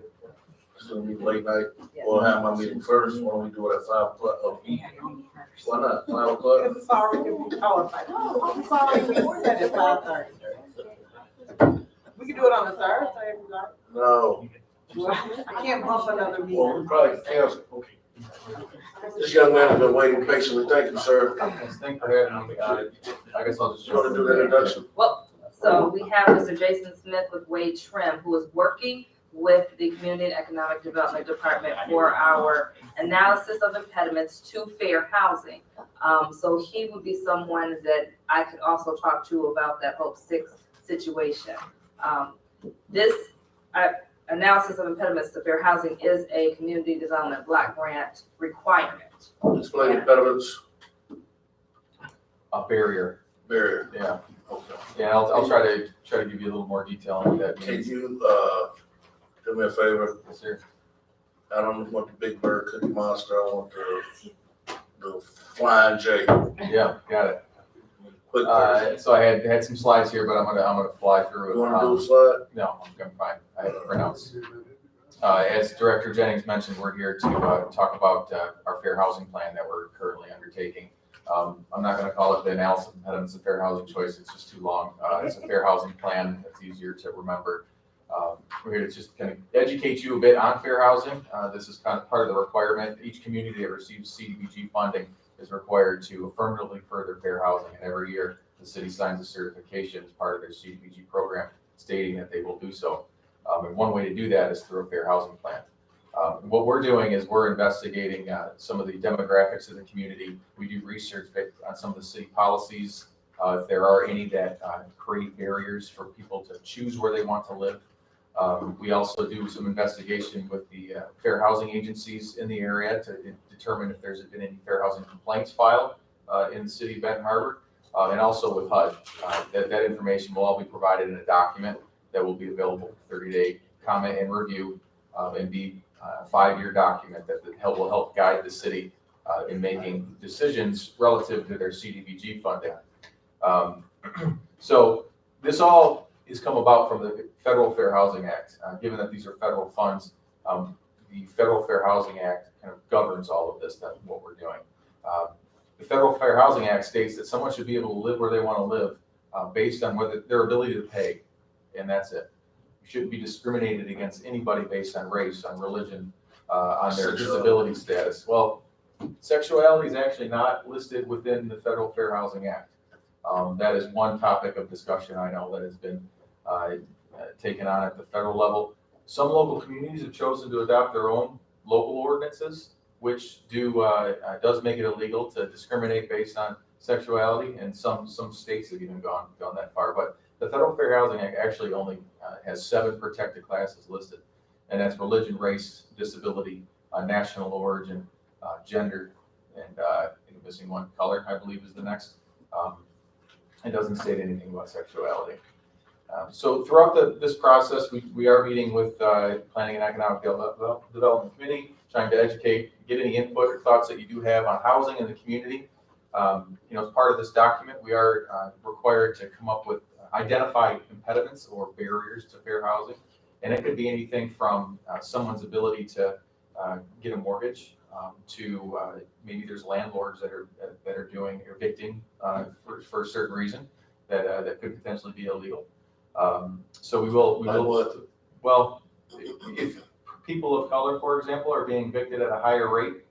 It's gonna be late night. We'll have my meeting first. Why don't we do it at 5 o'clock? Oh, why not? 5 o'clock? Because it's already, it's already before that at 5:30. We can do it on a Thursday if you like. No. I can't bump another meeting. Well, we probably can cancel. This young man has been waiting patiently. Thank you, sir. Thank you for having me. I guess I'll just. You want to do the introduction? Well, so we have Mr. Jason Smith with Wade Trim, who is working with the Community and Economic Development Department for our analysis of impediments to fair housing. So he would be someone that I could also talk to about that Hope 6 situation. This analysis of impediments to fair housing is a community development block grant requirement. Explain impediments. A barrier. Barrier. Yeah. Okay. Yeah, I'll try to give you a little more detail on what that Can means. you, do me a favor? Yes, sir. I don't want the Big Bird Cookie Monster. I want the Flying J. Yeah, got it. Quick version. So I had some slides here, but I'm gonna fly through it. You want to do a slide? No, I'm fine. I have printouts. As Director Jennings mentioned, we're here to talk about our fair housing plan that we're currently undertaking. I'm not gonna call it the analysis of impediments of fair housing choice. It's just too long. It's a fair housing plan. It's easier to remember. We're here to just kind of educate you a bit on fair housing. This is kind of part of the requirement. Each community that receives CDBG funding is required to affirmatively further fair housing. And every year, the city signs a certification as part of their CDBG program stating that they will do so. And one way to do that is through a fair housing plan. What we're doing is we're investigating some of the demographics of the community. We do research on some of the city policies, if there are any that create barriers for people to choose where they want to live. We also do some investigation with the fair housing agencies in the area to determine if there's been any fair housing complaints filed in the city of Benton Harbor, and also with HUD. That information will all be provided in a document that will be available for 30-day comment and review, and be a 5-year document that will help guide the city in making decisions relative to their CDBG funding. So this all has come about from the Federal Fair Housing Act. Given that these are federal funds, the Federal Fair Housing Act kind of governs all of this, that's what we're doing. The Federal Fair Housing Act states that someone should be able to live where they want to live based on whether their ability to pay, and that's it. You shouldn't be discriminated against anybody based on race, on religion, on their disability status. Well, sexuality is actually not listed within the Federal Fair Housing Act. That is one topic of discussion I know that has been taken on at the federal level. Some local communities have chosen to adopt their own local ordinances, which does make it illegal to discriminate based on sexuality, and some states have even gone that far. But the Federal Fair Housing Act actually only has 7 protected classes listed, and that's religion, race, disability, national origin, gender, and I'm missing one, color, I believe is the next. It doesn't state anything about sexuality. So throughout this process, we are meeting with Planning and Economic Development Committee, trying to educate, get any input or thoughts that you do have on housing in the community. As part of this document, we are required to come up with identified impediments or barriers to fair housing. And it could be anything from someone's ability to get a mortgage to maybe there's landlords that are doing evicting for a certain reason that could potentially be illegal. So we will, well, if people of color, for example, are being evicted at a higher rate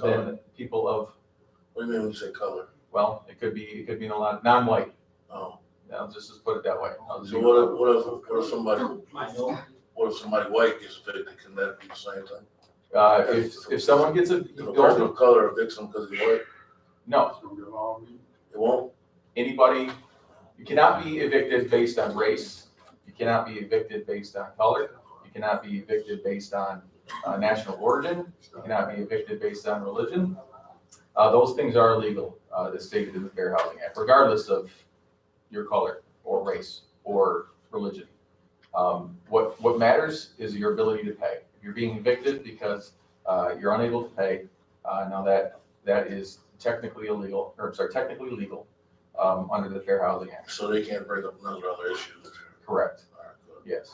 than people of. What do you mean when you say color? Well, it could be a lot, non-white. Oh. I'll just put it that way. So what if somebody white gets evicted, can that be the same thing? If someone gets a. If a person of color evicts them because he's white? No. It won't? Anybody, you cannot be evicted based on race. You cannot be evicted based on color. You cannot be evicted based on national origin. You cannot be evicted based on religion. Those things are illegal, as stated in the Fair Housing Act, regardless of your color or race or religion. What matters is your ability to pay. If you're being evicted because you're unable to pay, now that is technically illegal, technically legal under the Fair Housing Act. So they can't bring up another other issue. Correct. Yes.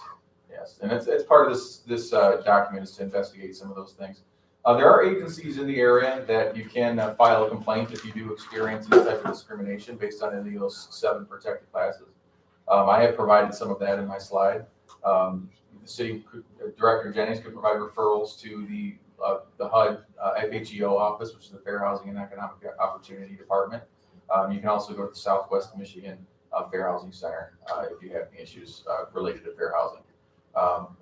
And it's part of this document is to investigate some of those things. There are agencies in the area that you can file a complaint if you do experience any type of discrimination based on any of those 7 protected classes. I have provided some of that in my slide. The city Director Jennings could provide referrals to the HUD FHEO office, which is the Fair Housing and Economic Opportunity Department. You can also go to the Southwest Michigan Fair Housing Center if you have any issues related to fair housing.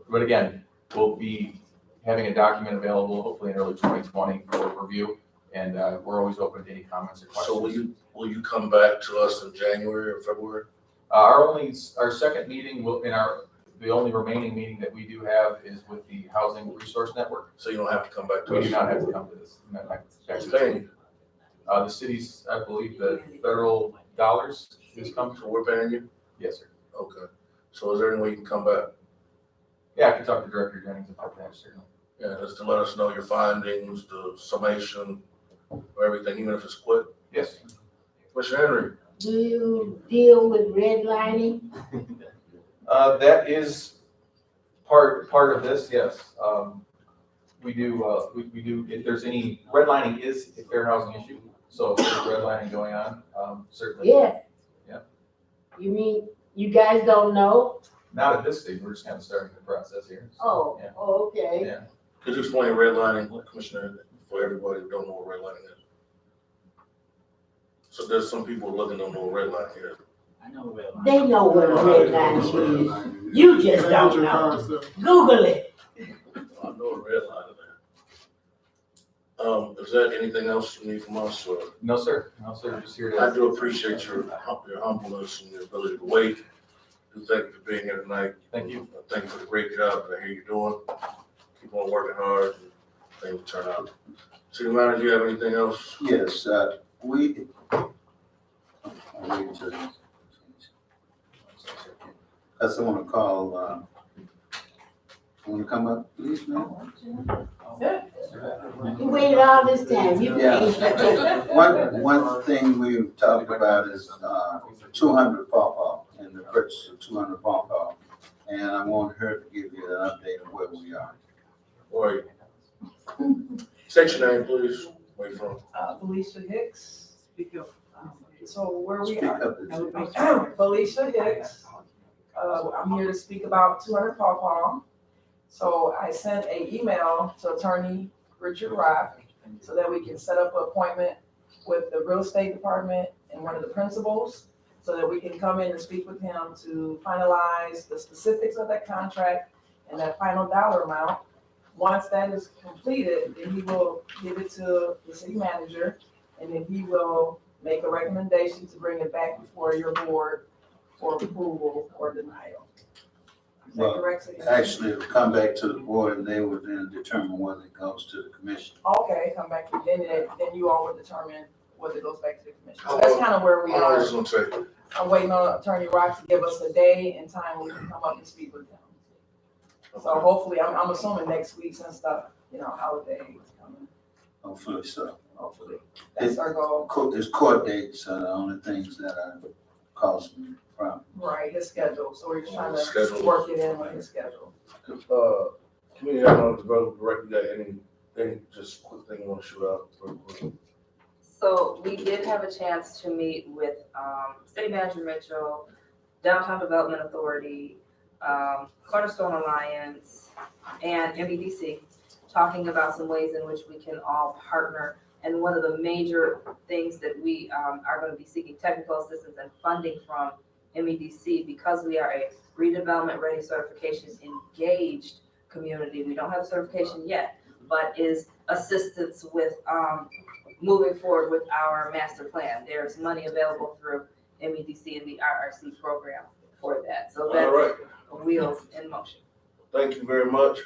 But again, we'll be having a document available hopefully in early 2020 for review, and we're always open to any comments or questions. So will you come back to us in January or February? Our second meeting the only remaining meeting that we do have is with the Housing Resource Network. So you don't have to come back to us? We do not have to come to this. Who's paying you? The city's, I believe, the federal dollars is coming. So we're paying you? Yes, sir. Okay. So is there any way you can come back? Yeah, I can talk to Director Jennings about that, certainly. Yeah, just to let us know your findings, the summation, or everything, even if it's quick. Yes. Mr. Henry? Do you deal with redlining? That is part of this, yes. We do, if there's any, redlining is a fair housing issue, so if there's redlining going on, certainly. Yeah. Yeah. You mean, you guys don't know? Not at this stage, we're just kind of starting the process here. Oh, Yeah. oh, okay. Yeah. Could you explain redlining, Commissioner, for everybody who don't know what redlining is? So there's some people looking don't know what redlining is. I know redlining. They know what a redlining is. You just don't know. Google it. I know what redlining is. Is there anything else you need from us, or? No, sir. No, sir. Just here to. I do appreciate your humbleness and your ability to wait. Thank you for being here tonight. Thank you. Thank you for the great job that I hear you're doing. Keep on working hard and things will turn out. City Manager, do you have anything else? Yes, we. I still want to call, want to come up, please, ma'am? You waited all this time. You Yeah. One thing we talked about is 200 pawpaw and the purchase of 200 pawpaw. And I want her to give you an update of where we are. Or state your name, please. Where you from? Felicia Hicks, so where we Speak are. up, please. Felicia Hicks. I'm here to speak about 200 pawpaw. So I sent an email to Attorney Richard Rock so that we can set up an appointment with the real estate department and one of the principals so that we can come in and speak with him to finalize the specifics of that contract and that final dollar amount. Once that is completed, then he will give it to the city manager, and then he will make a recommendation to bring it back before your board for approval or denial. Is that Well, correct, City? actually, it'll come back to the board and they will then determine whether it goes to the commission. Okay, come back, then you all will determine whether it goes back to the commission. So that's kind of where we How long are. is it gonna take? I'm waiting on Attorney Rock to give us a day and time when we can come up and speak with them. So hopefully, I'm assuming next week since the, holiday is coming, Hopefully so. hopefully. That's our goal. His court dates are the only things that are causing problems. Right, his schedule, so we're just trying to Schedule. work it in with his schedule. Community Economic Development Director, you got any just quick thing you wanna shoot out real quick? So we did have a chance to meet with City Manager Mitchell, Downtown Development Authority, Cornerstone Alliance, and MBDC, talking about some ways in which we can all partner. And one of the major things that we are going to be seeking technical assistance and funding from MEDC, because we are a redevelopment ready certification engaged community. We don't have a certification yet, but is assistance with moving forward with our master plan. There's money available through MEDC and the RRC program for that. So All that's right, wheels in motion. thank you very much.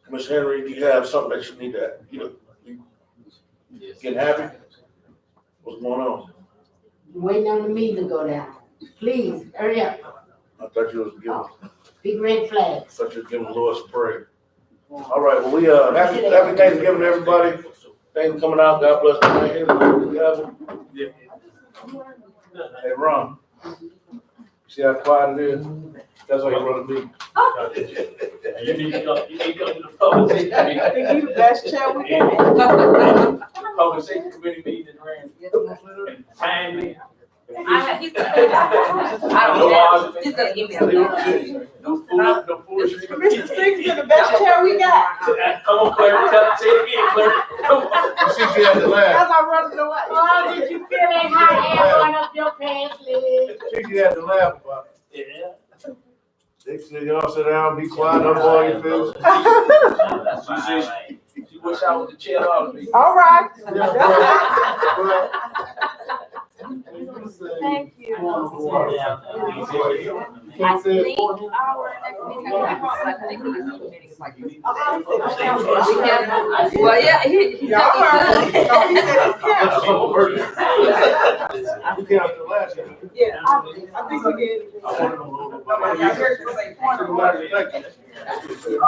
Commissioner Henry, do you have something that you need to, you getting happy? What's going on? Waiting on the meeting to go down. Please, hurry up. I thought you was giving, Big red flags. thought you was giving Louis a break. All right, well, we, happy Thanksgiving to everybody. Thanks for coming out. God bless the man. We have him. Hey, Ron. See how quiet it is? That's why you run the meeting. You need to come to the public safety meeting. I think you the best chair we can. Public safety committee meeting ran timely. He's gonna email. No foolish. Commissioner Six is the best chair we got. Come on, Claire, say it again, Claire. Come on. You see, you had to laugh. As I run away. Oh, did you feel that hot air going up your pants leg? See, you had to laugh about it. Yeah. They said, y'all sit down, be quiet, don't all your feelings. She wish I was the chair of me. All right. Thank you. Can't say it. Our next meeting, I think this meeting is like. Well, yeah, he Yeah, all right. No, he said it's canceled. You can't have to laugh. Yeah, I think we did. I want to know. I heard you say point of order. Thank you.